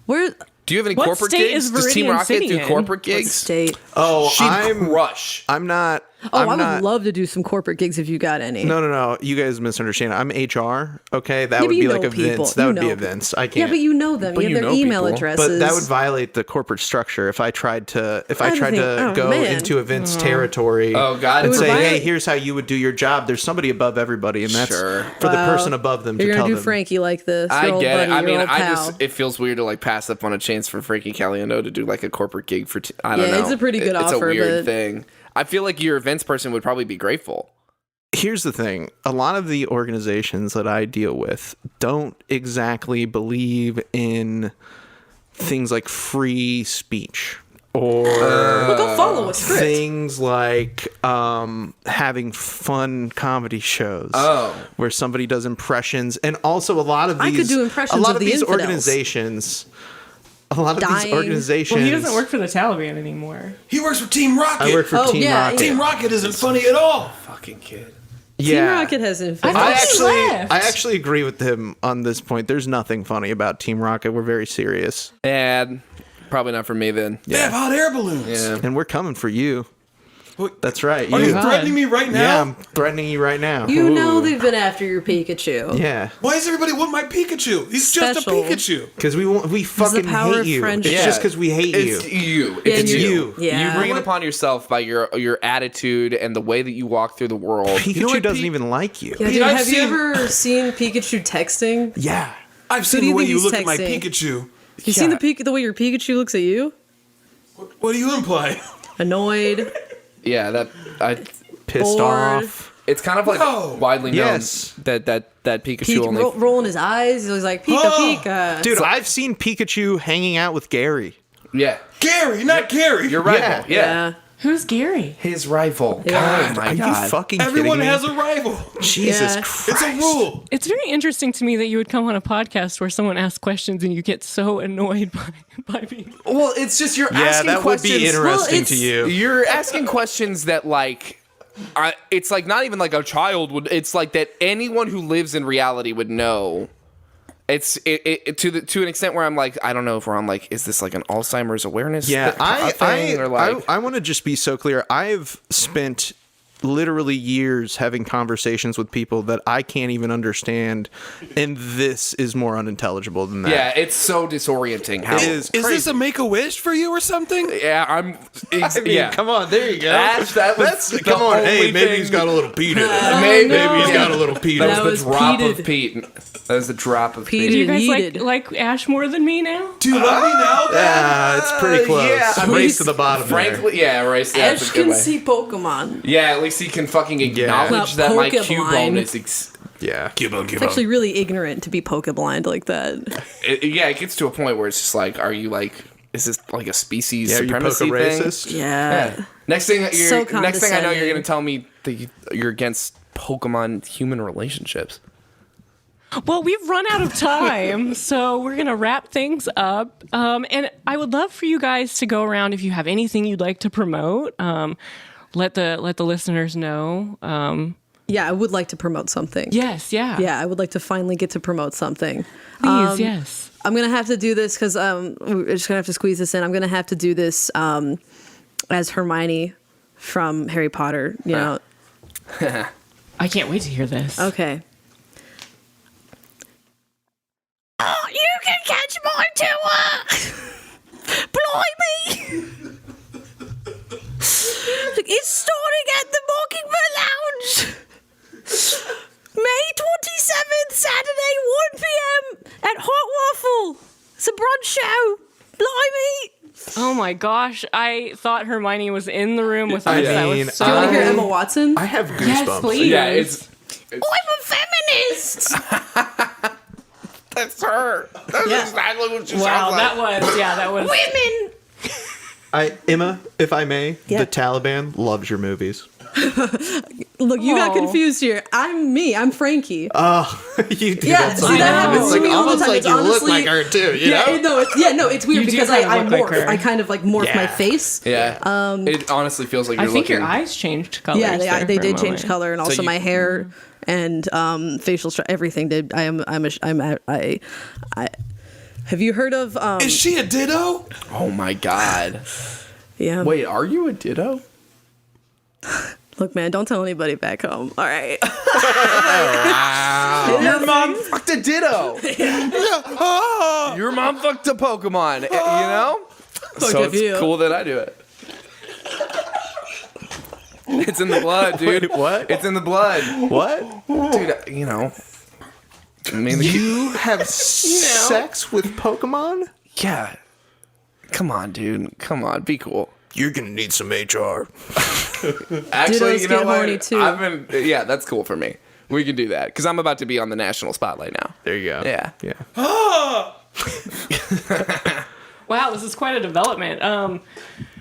Where? Do you have any What corporate state gigs? is Does Team Viridian Rocket City do in? corporate What gigs? state? Oh, She'd crush. I'm not. Oh, I'm I would not, love to do some corporate gigs if you got any. No. You guys misunderstand. I'm HR. Okay, that Yeah, would but be you like know a people. Vince. That You would be know a people. Vince. I can't. Yeah, but you know them. But You you have their know email people. addresses. But that would violate the corporate structure if I tried to Oh, go man. into events territory Oh, God. and It would say, violate- hey, here's how you would do your job. There's somebody above everybody, and that's Sure. for the Wow. person above them You're to gonna tell do them. Frankie like this. I your old get buddy, it. I your mean, old pal. it feels weird to like pass up on a chance for Frankie Caliendo to do like a corporate gig for. I don't Yeah, know. it's a pretty good It's offer, a weird but- thing. I feel like your events person would probably be grateful. Here's the thing. A lot of the organizations that I deal with don't exactly believe in things like free speech or Well, go follow a script. things like having fun comedy shows where somebody does impressions, and also a lot of these I could do impressions a lot of the these infidels. organizations a lot of these Dying. organizations Well, he doesn't work for the Taliban anymore. He works for Team Rocket. I work for Oh, Team yeah, Rocket. Team Rocket isn't funny at all. Fucking kid. Team Yeah. Rocket has I infinite. thought I he actually, left. I actually agree with him on this point. There's nothing funny about Team Rocket. We're very serious, And probably not for me then. They have hot air balloons. Yeah. and we're coming for you. What- That's right. Are you God. threatening me right now? Yeah, I'm threatening you right now. You know Ooh. they've been after your Pikachu. Yeah, Why does everybody want my Pikachu? He's just a Special. Pikachu. because we fucking power hate of you. friendship. It's just because we hate It's you. you. Yeah, It's and you. Yeah. You bring it upon yourself by your attitude and the way that you walk through the world. Pikachu know what, doesn't Pete? even like you. Yeah, Pete, dude, I've have you seen- ever seen Pikachu texting? Yeah. I've seen do the you way think you he's look at my texting? Pikachu. You seen the way your Pikachu looks at you? What do you imply? Annoyed. Yeah, Pissed Bored. off. it's kind of like widely known Yes. that Pikachu only. Rolling his eyes. He was like, Pika, Pika. Dude, I've seen Pikachu hanging out with Gary. Yeah, Gary, not Gary. your rival. Yeah. Who's Gary? His rival. Yeah. Oh my Are god. you fucking Everyone kidding me? has a rival. Jesus Yeah. Christ. It's a rule. It's very interesting to me that you would come on a podcast where someone asks questions and you get so annoyed by people. Well, it's just you're Yeah, asking that would questions. be interesting to it's- you. You're asking questions that like. It's like not even like a child would. It's like that anyone who lives in reality would know. It's to an extent where I'm like, I don't know if we're on like, is this like an Alzheimer's awareness? Yeah, thing, or like, I want to just be so clear. I've spent literally years having conversations with people that I can't even understand, and this is more unintelligible than that. yeah, it's so disorienting. How It is. Is this a Make-A-Wish for you or something? Yeah, yeah. Come on, there you go. That's the come on. Hey, only maybe thing- he's got a little Pete in it. Maybe, no. Maybe he's got a little Pete in That it. was the was drop Peated. of Pete. That was the drop of Peated. Pete. Do you guys Heated. like Ash more than me now? Do you love me now? Yeah, it's pretty close. yeah, I mean, Race to the bottom there. Frankly, yeah, right. That's Ash a good can way. see Pokemon. Yeah, at least he can fucking acknowledge Not that my Pokeblind. Cubone is. Yeah. It's actually really ignorant to be Pokeblind like that. It gets to a point where it's just like, are you like, is this like a species Yeah, you supremacy poke thing? racist? Yeah. Next thing, next thing I know, you're condescending. going to tell me that you're against Pokemon human relationships. Well, we've run out of time, so we're gonna wrap things up. And I would love for you guys to go around if you have anything you'd like to promote. Let the listeners know. Yeah, I would like to promote something. Yes, yeah, Yeah, I would like to finally get to promote something. please, yes. I'm going to have to do this because we're just going to have to squeeze this in. I'm going to have to do this as Hermione from Harry Potter, you know. I can't wait to hear this. Okay. Oh, you can catch my tour! Blimey! It's starting at the Mockingbird Lounge! May 27th, Saturday, 1 p.m. at Hot Waffle. It's a brunch show. Blimey! Oh my gosh, I thought Hermione was in the room with us. I That mean, was so. Do you want to hear Emma Watson? I have goosebumps. Yes, please. Yeah, it's I'm a feminist! that's her. That's Yeah. exactly what she Wow, sounds like. that was. Women! Emma, if I may, Yeah. the Taliban loves your movies. Look, you got Aw. confused here. I'm me. I'm Frankie. You do Yeah, that see, that sometimes. happens It's to like me all the almost time. like It's you look honestly- like her too, you know? It's weird You do because kind of I look like morph. her. I kind of like morph Yeah. my face. Yeah. It honestly feels like I you're think looking. your eyes changed colors. Yeah, there they for a did change moment. color, and also you- my hair and facial structure. Everything did. I have you heard of? Is she a ditto? Oh my god. Yeah. Wait, are you a ditto? Look, man, don't tell anybody back home. All right. Your mom fucked a ditto. Oh, Your mom fucked a Pokemon. You know. So at it's you. cool that I do it. It's in the blood, dude. Wait, what? It's in the blood, What? dude. You know. I mean, You have sex with Pokemon? yeah. Come on, dude. Come on, be cool. You're gonna need some HR. Actually, Dittos you know get what? horny, too. Yeah, that's cool for me. We can do that because I'm about to be on the national spotlight now. There you go. Yeah. Yeah. Wow, this is quite a development.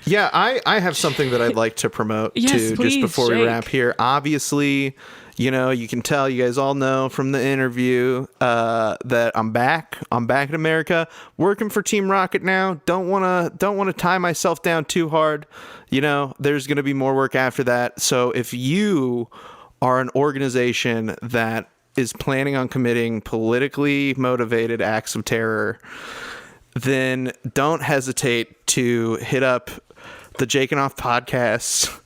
Yeah, I have something that I'd like to promote Yes, too, please, just before we Jake. wrap here. Obviously, you know, you can tell, you guys all know from the interview that I'm back. I'm back in America, working for Team Rocket now. Don't wanna tie myself down too hard. You know, there's gonna be more work after that. So if you are an organization that is planning on committing politically motivated acts of terror, then don't hesitate to hit up the Jake and Off podcast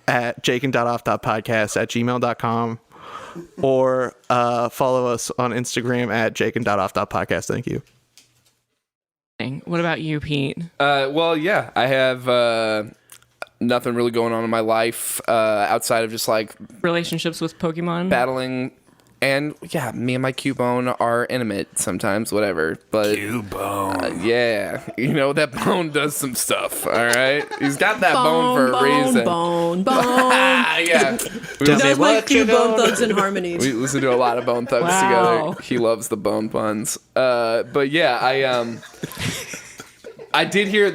at jakeand.off.podcast@gmail.com or follow us on Instagram at jakeand.off.podcast. Thank you. What about you, Pete? Well, yeah, I have nothing really going on in my life outside of just like Relationships with Pokemon? battling And yeah, me and my Cubone are intimate sometimes, whatever. But Cubone. yeah, you know, that bone does some stuff, all right? He's got that bone for a reason. Bone. Yeah. That was my few Bone Thugs and Harmonies. We listen to a lot of Bone Thugs Wow. together. He loves the bone puns. But yeah, I did hear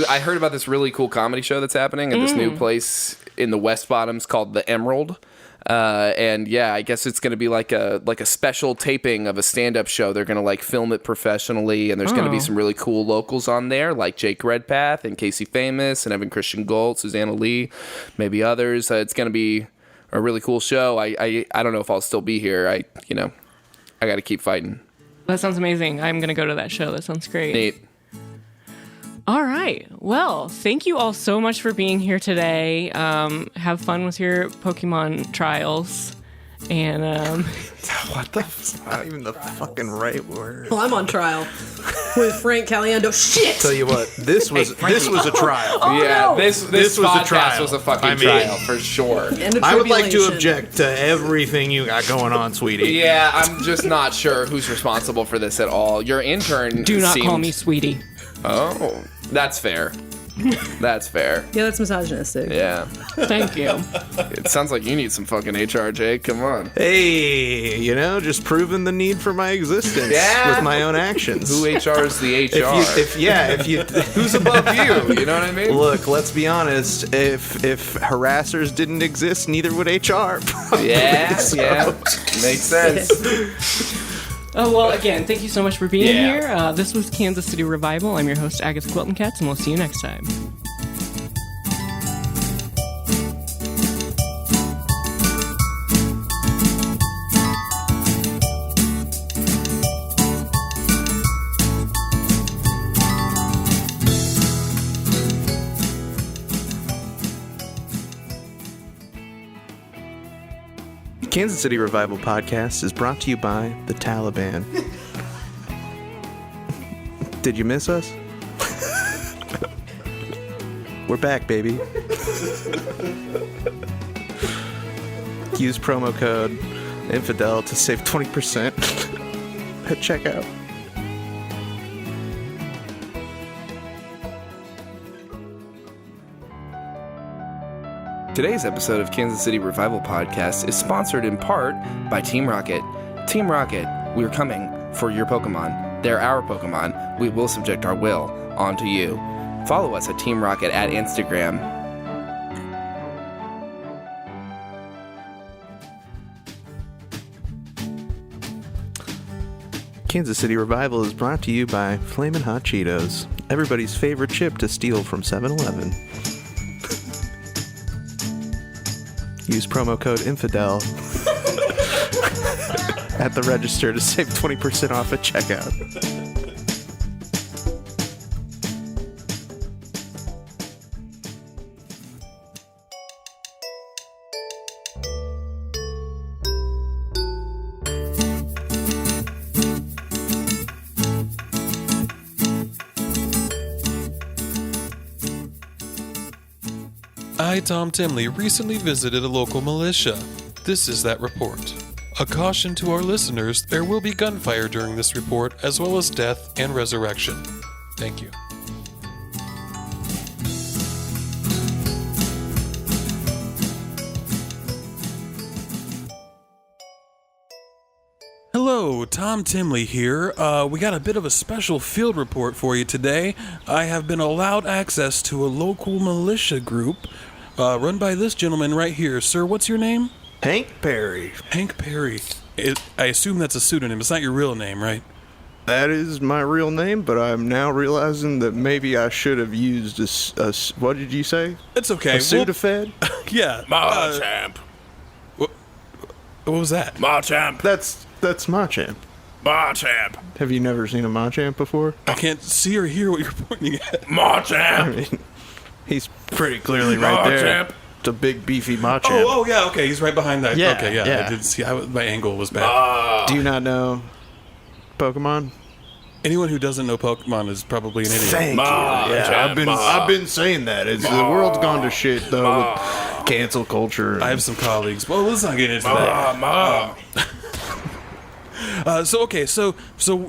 I heard about this really cool comedy show that's happening at this new place in the West Bottoms called The Emerald. And yeah, I guess it's going to be like a special taping of a stand-up show. They're going to like film it professionally, and there's going to be some really cool locals on there, like Jake Redpath and Kasey Famous and Christian Goldt, Susanna Lee, maybe others. It's going to be a really cool show. I don't know if I'll still be here. I got to keep fighting. That sounds amazing. I'm going to go to that show. That sounds great. Neat. All right. Well, thank you all so much for being here today. Have fun with your Pokemon trials. And What the? Not even the fucking right word. Well, I'm on trial with Frank Caliendo. Shit! Tell you what, this was a trial. Yeah, this This was a podcast trial. was a fucking I mean- trial for sure. And a I would like to tribulation. object to everything you got going on, sweetie. Yeah, I'm just not sure who's responsible for this at all. Your intern do not seemed... call me sweetie. Oh, that's fair. That's fair. Yeah, that's misogynistic. Yeah. Thank you. It sounds like you need some fucking HR, Jake. Come on. Hey, just proving the need for my existence Yeah. with my own actions. Who HR is the HR? If you Who's above you? You know what I mean? look, let's be honest. If harassers didn't exist, neither would HR. Yeah, yeah. Makes sense. Oh, well, again, thank you so much for being Yeah. here. This was Kansas City Revival. I'm your host, Agatha Quiltenkatz, and we'll see you next time. Kansas City Revival Podcast is brought to you by the Taliban. Did you miss us? We're back, baby. Use promo code INFIDEL to save 20% at checkout. Today's episode of Kansas City Revival Podcast is sponsored in part by Team Rocket. Team Rocket, we're coming for your Pokemon. They're our Pokemon. We will subject our will onto you. Follow us at Team Rocket at Instagram. Kansas City Revival is brought to you by Flamin' Hot Cheetos, everybody's favorite chip to steal from 7-Eleven. Use promo code INFIDEL at the register to save 20% off at checkout. I, Tom Timley, recently visited a local militia. This is that report. A caution to our listeners, there will be gunfire during this report, as well as death and resurrection. Thank you. Hello, Tom Timley here. We got a bit of a special field report for you today. I have been allowed access to a local militia group run by this gentleman right here. Sir, what's your name? Hank Perry. Hank Perry. I assume that's a pseudonym. It's not your real name, right? That is my real name, but I'm now realizing that maybe I should have used a what did you say? It's okay. A Sudafed? Yeah. Machamp. What was that? Machamp. That's Machamp. Machamp. Have you never seen a Machamp before? I can't see or hear what you're pointing at. I Machamp. mean, he's pretty clearly right there. Machamp. It's a big beefy Machamp. Oh, yeah, okay. He's right behind that. Yeah, Okay, yeah. yeah. I did see. My angle was bad. Do you not know Pokemon? Anyone who doesn't know Pokemon is probably an idiot. Thank you. Yeah, I've been saying that. The world's gone to shit though with cancel culture. I have some colleagues. Well, let's not get into that. So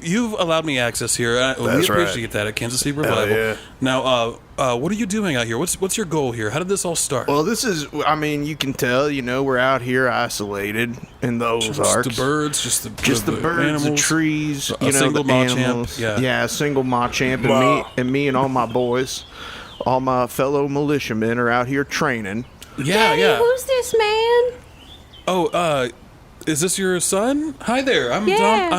you've allowed me access here. We That's right. appreciate that at Kansas City Revival. yeah. Now, what are you doing out here? What's your goal here? How did this all start? Well, this is, I mean, you can tell, we're out here isolated in the Ozarks. Just the birds, just the birds, animals, the trees, a single the Machamp. animals. Yeah, a single Machamp, and me and all my boys, all my fellow militiamen are out here training. Yeah. Who's this man? Oh, is this your son? Hi there. I'm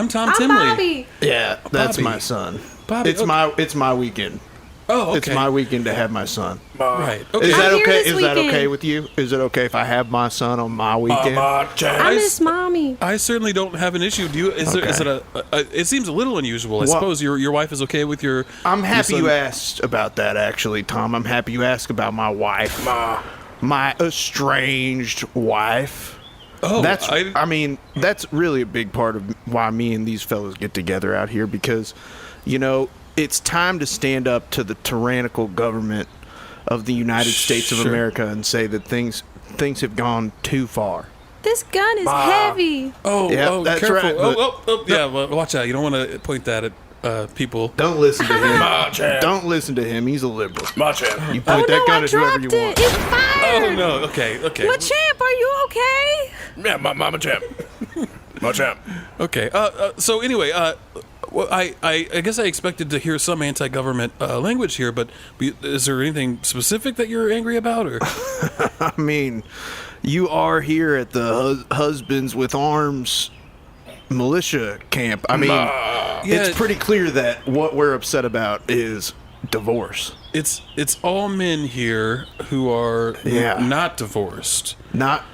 Tom I'm Timley. Bobby. Yeah, that's Bobby. my son. Bobby, it's okay. my weekend. Oh, okay. It's my weekend to have my son. Right. Okay. Is that I'm here okay? this Is that weekend. okay with you? Is it okay if I have my son on my weekend? I miss mommy. I certainly don't have an issue. Do you? Is it it seems a little unusual. I suppose your wife is okay with your. I'm happy your you son? asked about that, actually, Tom. I'm happy you asked about my wife. My estranged wife. Oh, that's really a big part of why me and these fellas get together out here, because, it's time to stand up to the tyrannical government of the United States of America and say that things have gone too far. This gun is heavy. That's careful. right, but- Yeah, well, watch out. You don't want to point that at people. Don't listen to him. Don't listen to him. He's a liberal. Machamp. You point that gun at whoever you want. It's fired. Oh no. Okay. Machamp, are you okay? Yeah, Mama Champ. Machamp. Okay. So anyway, well, I guess I expected to hear some anti-government language here, but is there anything specific that you're angry about, or? I mean, you are here at the Husbands with Arms militia camp. I mean, it's pretty clear that what we're upset about is divorce. It's all men here who are not divorced. Not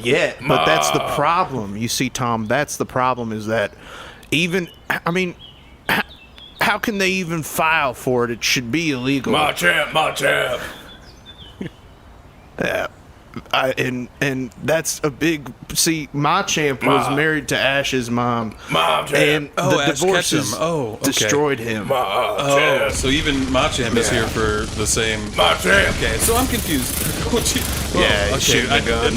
yet, but that's the problem. You see, Tom, that's the problem, is that how can they even file for it? It should be illegal. Machamp. Yeah. And that's a big. See, Machamp was married to Ash's mom, and the Ash divorces Ketchum. Oh, okay. destroyed him. Oh, so even Machamp is here for the same. Machamp. Okay, so I'm confused. He's shooting a gun.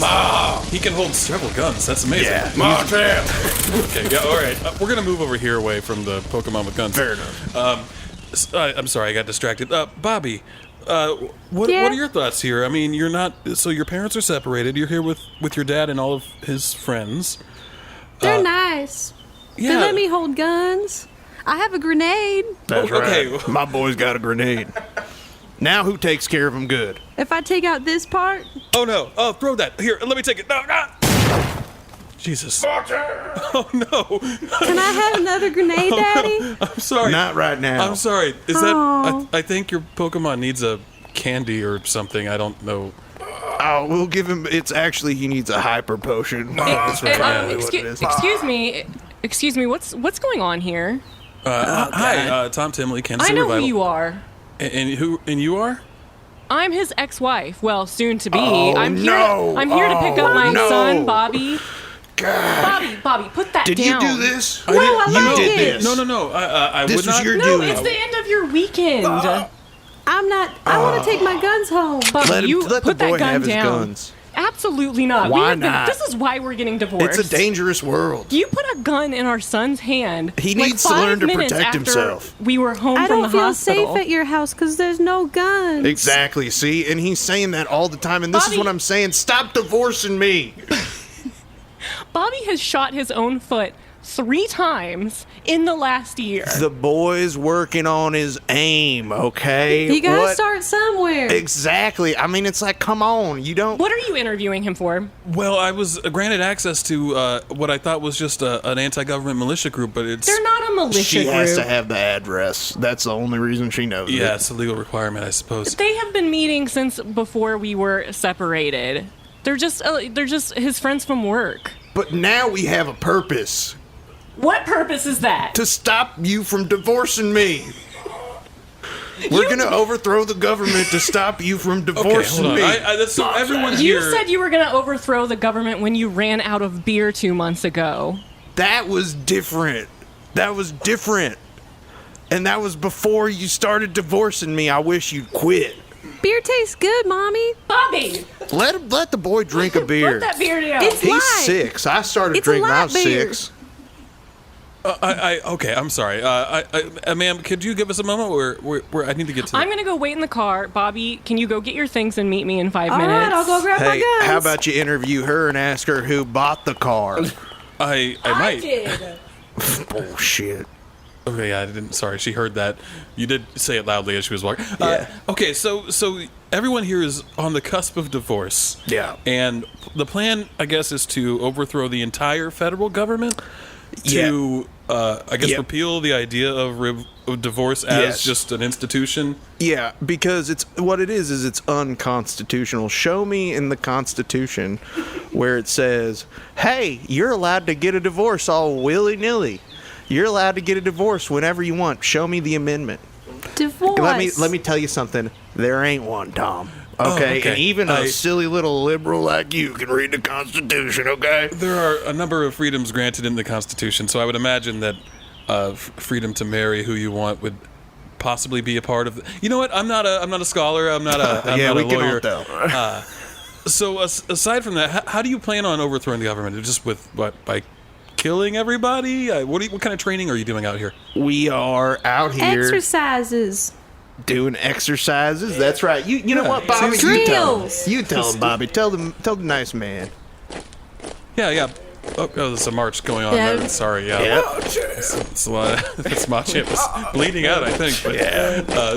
He can hold several guns. That's amazing. Yeah. Machamp. Okay, yeah, all right. We're gonna move over here away from the Pokemon with guns. Fair enough. I'm sorry, I got distracted. Bobby, what are your thoughts here? I mean, you're not. So your parents are separated. You're here with your dad and all of his friends. They're nice. Yeah. They let me hold guns. I have a grenade. That's okay. right. My boy's got a grenade. Now who takes care of him good? If I take out this part, Oh no! Oh, throw that here. Let me take it. No. Jesus. Oh no! can I have another grenade, Daddy? I'm sorry. Not right now. I'm sorry. Is Aw. that? I think your Pokemon needs a candy or something. I don't know. Oh, we'll give him. It's actually he needs a hyper potion. That's probably what it is. Excuse me. What's going on here? Hi, Tom Timley, Kansas I City know Revival. who you are. And you are? I'm his ex-wife. Well, soon to be. Oh, I'm here. no. I'm here to pick up my no. son, Bobby. God. Bobby, put that Did down. you do this? I You did it. this. No. I This would was not. your No, doing. it's the end of your weekend. I'm not. I want to take my guns home. Bobby, Let you the put that boy gun have his down. guns. Absolutely not. Why not? This is why we're getting divorced. It's a dangerous world. You put a gun in our son's hand. He like needs to 5 learn to minutes protect after himself. We were home I from don't the feel hospital. safe at your house because there's no guns. Exactly. See, and he's saying that all the time, and this Bobby- is what I'm saying. Stop divorcing me. Bobby has shot his own foot 3 times in the last year. The boy's working on his aim. Okay. You gotta What- start somewhere. Exactly. I mean, it's like, come on. You don't. What are you interviewing him for? Well, I was granted access to what I thought was just an anti-government militia group, but it's They're not a militia She group. has to have the address. That's the only reason she knows it. yeah, it's a legal requirement, I suppose. They have been meeting since before we were separated. They're just his friends from work. But now we have a purpose. What purpose is that? To stop you from divorcing me. We're going to overthrow the government to stop you from Okay, divorcing hold on. me. So everyone You here. said you were going to overthrow the government when you ran out of beer 2 months ago. That was different. That was different. And that was before you started divorcing me. I wish you'd quit. Beer tastes good, Mommy. Bobby, Let the boy drink a beer. put that beer down. It's He's light. 6. I started It's a drinking when I light was beer. 6. Okay, I'm sorry. Ma'am, could you give us a moment where I need to get to? I'm gonna go wait in the car. Bobby, can you go get your things and meet me in 5 All minutes? right, I'll go grab my Hey, guns. how about you interview her and ask her who bought the car? I might. did. Bullshit. Okay, yeah, I didn't. Sorry, she heard that. You did say it loudly as she was walking. Yeah. Okay, so everyone here is on the cusp of divorce. Yeah. And the plan, I guess, is to overthrow the entire federal government. To, I guess, Yep. repeal the idea of divorce as Yes. just an institution. Yeah, because it's it's unconstitutional. Show me in the Constitution where it says, "Hey, you're allowed to get a divorce all willy-nilly. You're allowed to get a divorce whenever you want. Show me the amendment." Divorce. Let me tell you something. There ain't one, Tom. Okay, okay. And even a silly little liberal like you can read the Constitution. Okay. There are a number of freedoms granted in the Constitution, so I would imagine that freedom to marry who you want would possibly be a part of. You know what? I'm not a scholar. I'm not a Yeah, not we a can all lawyer. tell. So aside from that, how do you plan on overthrowing the government? Just with what, by killing everybody? What kind of training are you doing out here? We are out here Exercises. doing exercises. That's right. You know what, Bobby? You tell him. Drills. You tell him, Bobby. Tell the nice man. Yeah. Oh, there's a march going on Yeah. there. Sorry, yeah. It's a lot. It's Machamp is bleeding out, I think. But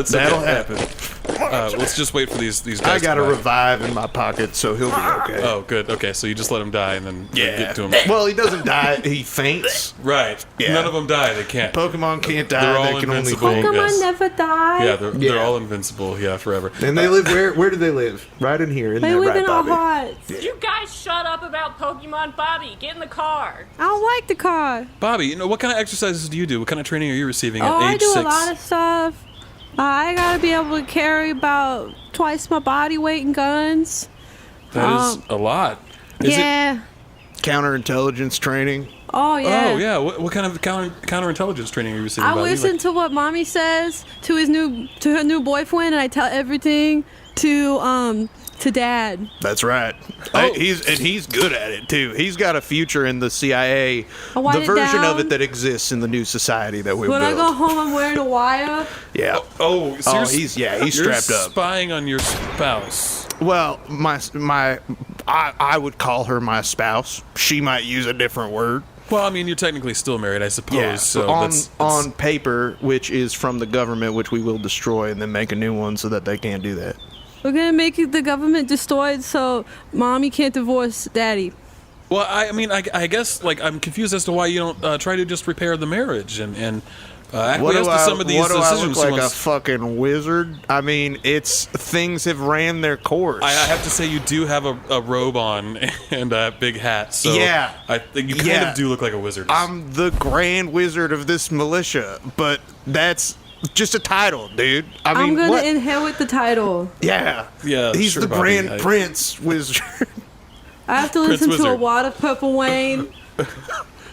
it's That'll okay. happen. Let's just wait for these guys. I got a to die. revive in my pocket, so he'll be okay. Oh, good. Okay, so you just let him die and then get to him. Well, he doesn't die. He faints. Right. Yeah. None of them die. They can't. Pokemon can't die. They're all They can only invincible. faint. Pokemon Yes. never die. Yeah, they're Yeah. all invincible. Yeah, forever. And they live where? Where do they live? Right in here. Isn't They that live right, in our Bobby? hearts. You guys shut up about Pokemon. Bobby, get in the car. I don't like the car. Bobby, what kind of exercises do you do? What kind of training are you receiving at I age do 6? a lot of stuff. I gotta be able to carry about twice my body weight in guns. That is a lot. Is it? Yeah. Counterintelligence training. Oh yeah. Oh yeah. What kind of counterintelligence training are you receiving? I Bobby? listen to what mommy says to her new boyfriend, and I tell everything to dad. That's right. Oh. He's good at it too. He's got a future in the CIA, I write the it version down. of it that exists in the new society that we When I built. go home, I'm wearing a wire. Yeah. Oh, so Oh, you're- he's you're strapped up. spying on your spouse. Well, I would call her my spouse. She might use a different word. Well, I mean, you're technically still married, I suppose. Yeah. So on that's on paper, which is from the government, which we will destroy and then make a new one so that they can't do that. We're gonna make the government destroyed so mommy can't divorce daddy. Well, I mean, I guess like I'm confused as to why you don't try to just repair the marriage and acquiesce to some of these what do I decisions. look she like a wants- fucking wizard? I mean, things have ran their course. I have to say, you do have a robe on and a big hat, so Yeah. I think you kind Yeah. of do look like a wizard. I'm the grand wizard of this militia, but that's just a title, dude. I mean, I'm gonna what? inherit the title. Yeah. Yeah, He's sure, the Bobby. grand prince wizard. I have to Prince listen to a Wizard. lot of Purple Rain.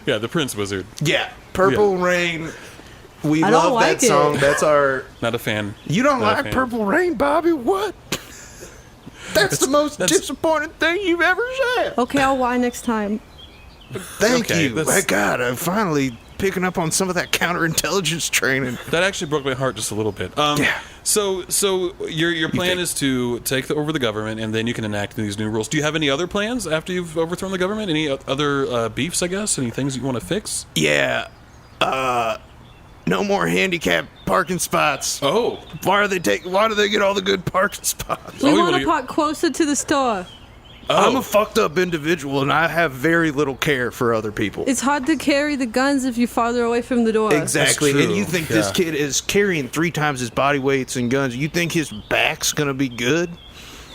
Yeah, the Prince Wizard. Yeah. Purple Rain. We I don't love like that song. it. That's our. Not a fan. You don't Not a like fan. Purple Rain, Bobby? What? That's the most that's- disappointing thing you've ever said. Okay, I'll lie next time. Thank Okay, you. that's- My God, I'm finally picking up on some of that counterintelligence training. That actually broke my heart just a little bit. Yeah. So your plan is to take over the government, and then you can enact these new rules. Do you have any other plans after you've overthrown the government? Any other beefs? I guess. Any things you want to fix? Yeah. No more handicap parking spots. Oh, Why do they get all the good parking spots? We Oh, want well, to park closer to the store. I'm a fucked up individual and I have very little care for other people. It's hard to carry the guns if you're farther away from the door. Exactly. That's And true. you think this Yeah. kid is carrying 3 times his body weights and guns. You think his back's going to be good?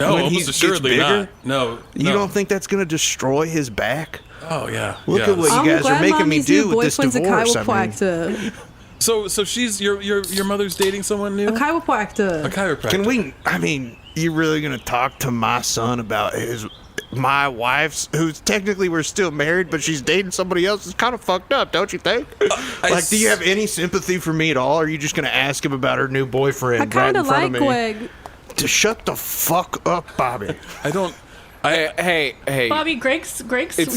no, when he almost gets assuredly bigger? not. No, You don't think that's going to destroy his back? Oh yeah. Look yeah. at what I'm you guys are glad making me mommy's do new with this boyfriend's divorce. a chiropractor. So she's your mother's dating someone new. A chiropractor. A chiropractor. Can we? I mean, you really going to talk to my son about my wife's, who's technically we're still married, but she's dating somebody else? It's kind of fucked up, don't you think? Do you have any sympathy for me at all? Or are you just going to ask him about her new boyfriend I right kind in of front like of me? Greg. To shut the fuck up, Bobby. I don't. Hey. Bobby, Greg's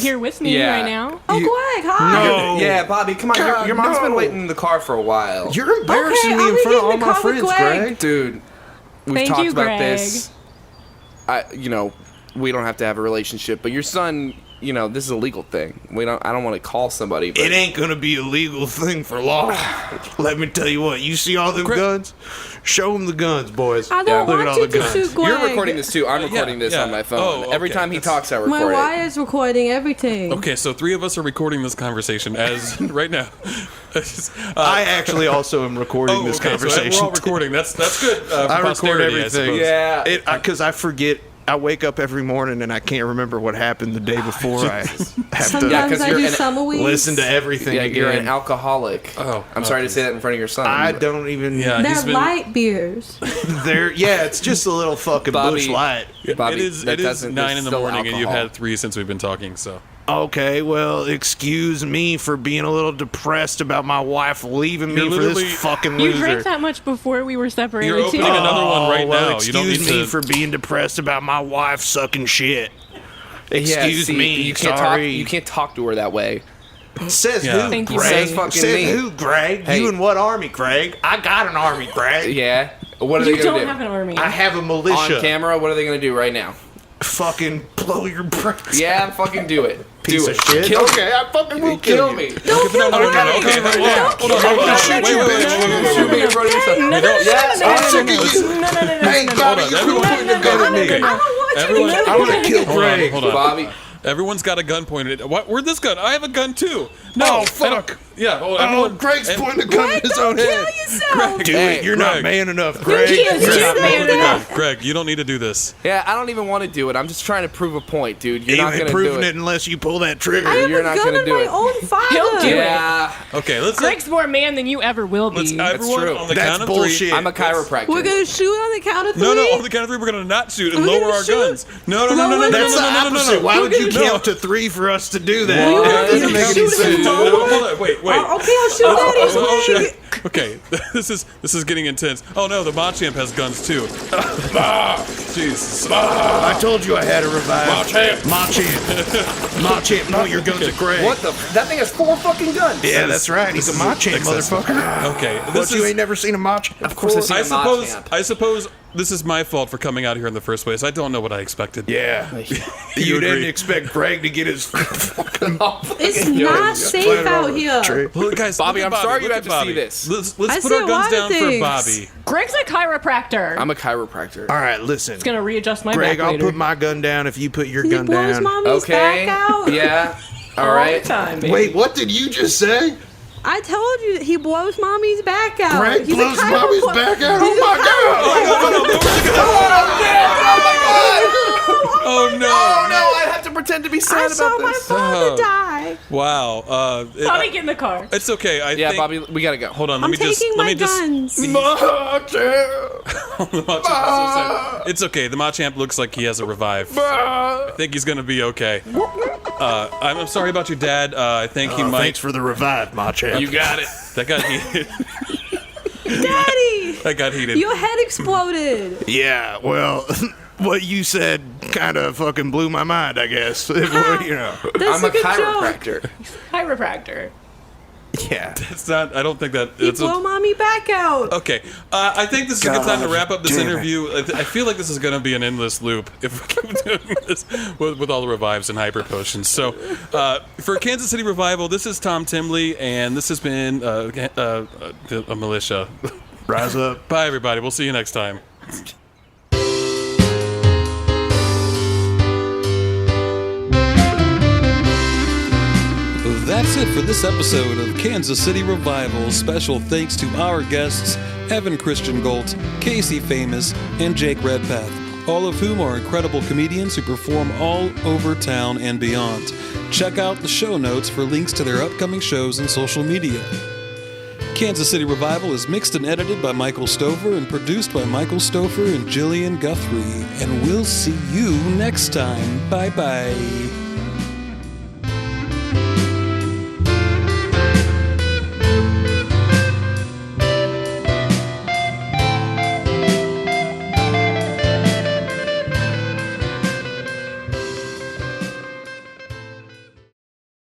here with me right now. Oh, Greg, hi. No. Yeah, Bobby, come on. Your mom's been waiting in the car for a while. You're embarrassing Okay, me I'll in be front of getting all in the my car with friends, Greg. Greg. Dude, we've Thank talked you, about Greg. this. We don't have to have a relationship, but your son, this is a legal thing. I don't want to call somebody. But It ain't gonna be a legal thing for long. Let me tell you what. You see all them guns? Show them the guns, boys. I don't Look at want all you the to guns. shoot Greg. You're recording this too. I'm recording this on my phone. Oh, Every okay. time he talks, I record My it. wire's recording everything. Okay, so 3 of us are recording this conversation as right now. I actually also am recording this okay, conversation. So we're all recording. That's good. For I record posterity, I everything. suppose. Yeah. Because I forget. I wake up every morning and I can't remember what happened the day before. I have Sometimes because I you're do an- summer weeks. listen to everything Yeah, you're an again. alcoholic. Oh, I'm sorry to say that in front of your son. I don't even. Yeah, They're he's been. light beers. It's just a little fucking Bobby. Bush Light. Bobby, it is that doesn't- 9 there's in the still morning, and you've alcohol. had 3 since we've been talking. So Okay, well, excuse me for being a little depressed about my wife leaving me You're for literally- this fucking You loser. drank that much before we were separated, You're opening too. another one right well, now. You don't excuse need me to. for being depressed about my wife sucking shit. Excuse see, me. You can't sorry. talk. You can't talk to her that way. Says Yeah. who, Thank you, Greg? Says fucking Says me. who, Greg? Hey. You in what army, Greg? I got an army, Greg. Yeah. What are You they gonna don't do? have an army. I have a militia. On camera, what are they gonna do right now? Fucking blow your brains. Yeah, fucking do it. Piece do of it. shit. Kill me. Okay, I fucking will Kill me. Don't kill Okay, Greg. okay, right now. Hold on. I'm gonna shoot you, bitch. Shoot me in front of your son. Yes, I'm sick of you. Hey, Bobby, on, you everyone. quit pointing a gun at me. I don't want you Everyone- to kill I'm gonna Greg. kill Hold on, Greg. hold on. Bobby. Everyone's got a gun pointed at. Where'd this gun? I have a gun too. No, Oh, fuck. Yeah, hold on. Oh, Everyone, Greg's pointing a gun Greg, at his don't own kill head. yourself. Do Hey, it. You're Greg. not man enough, Greg. can't Greg, shoot not man with the gun. enough. Greg, you don't need to do this. Yeah, I don't even want to do it. I'm just trying to prove a point, dude. You're You not ain't gonna proving do it unless you pull that trigger. I have You're a not gun gonna on do my it. own father. He'll do it. Yeah, Okay, let's Greg's more man than you ever will let's be. everyone true. on the That's count of bullshit. 3. I'm a chiropractor. We're gonna shoot on the count of 3. No, on the count of 3, we're gonna not shoot and We're lower gonna our shoot? guns. No. That's the opposite. Why would you No. count to 3 for us to do that? You It want doesn't to make any shoot sense. him No, lower? hold on, wait. Okay, I'll shoot that. Okay, this is getting intense. Oh no, the Machamp has guns too. Jesus. I told you I had a revive. Machamp. Machamp, point your guns at Greg. What the? That thing has 4 fucking guns. Yeah, that's right. He's a Machamp, excessive. motherfucker. Okay, What, this you is. ain't never seen a Machamp? Of course, I see a Machamp. I suppose this is my fault for coming out here in the first place. I don't know what I expected. Yeah. You didn't expect Greg to get his fucking It's not safe out here. Well, guys, Bobby, look at I'm sorry you look have at to see Bobby. this. Let's I put see our a guns lot of down for things. Bobby. Greg's a chiropractor. I'm a chiropractor. All right, listen. gonna readjust my Greg, back I'll later. put my gun down if you put your He gun blows down. mommy's Okay. back out. Yeah. All all right. the time, baby. Wait, what did you just say? I told you he blows mommy's back out. Greg He's a blows mommy's chiropractor. back out? He's Oh, a my God. Oh no! Oh no! I have to pretend to be I sad saw about my this. father die. Wow. Bobby, get in the car. It's okay. I Yeah, think, Bobby, we gotta go. Hold on. I'm Let me just. taking Let my me just. guns. The Machamp is so sad. It's okay. The Machamp looks like he has a revive. I think he's gonna be okay. I'm sorry about your dad. I think he might. Thanks for the revive, Machamp. You got it. That got heated. Daddy, That got heated. your head exploded. Yeah, well, what you said kind of fucking blew my mind, I guess. You know. That's I'm a good joke. chiropractor. Chiropractor. Yeah. It's not. I don't think that. He It's blow mommy back out. okay. I think this is a good time to God wrap up this damn it. interview. I feel like this is going to be an endless loop if we keep doing this with all the revives and hyper potions. So, for Kansas City Revival, this is Tom Timley, and this has been a militia. Rise up. Bye, everybody. We'll see you next time. That's it for this episode of Kansas City Revival. Special thanks to our guests, Evan Christian Goldt, Kasey Famous, and Jake Redpath, all of whom are incredible comedians who perform all over town and beyond. Check out the show notes for links to their upcoming shows and social media. Kansas City Revival is mixed and edited by Michael Stoufer and produced by Michael Stoufer and Jillian Guthrie. And we'll see you next time. Bye-bye.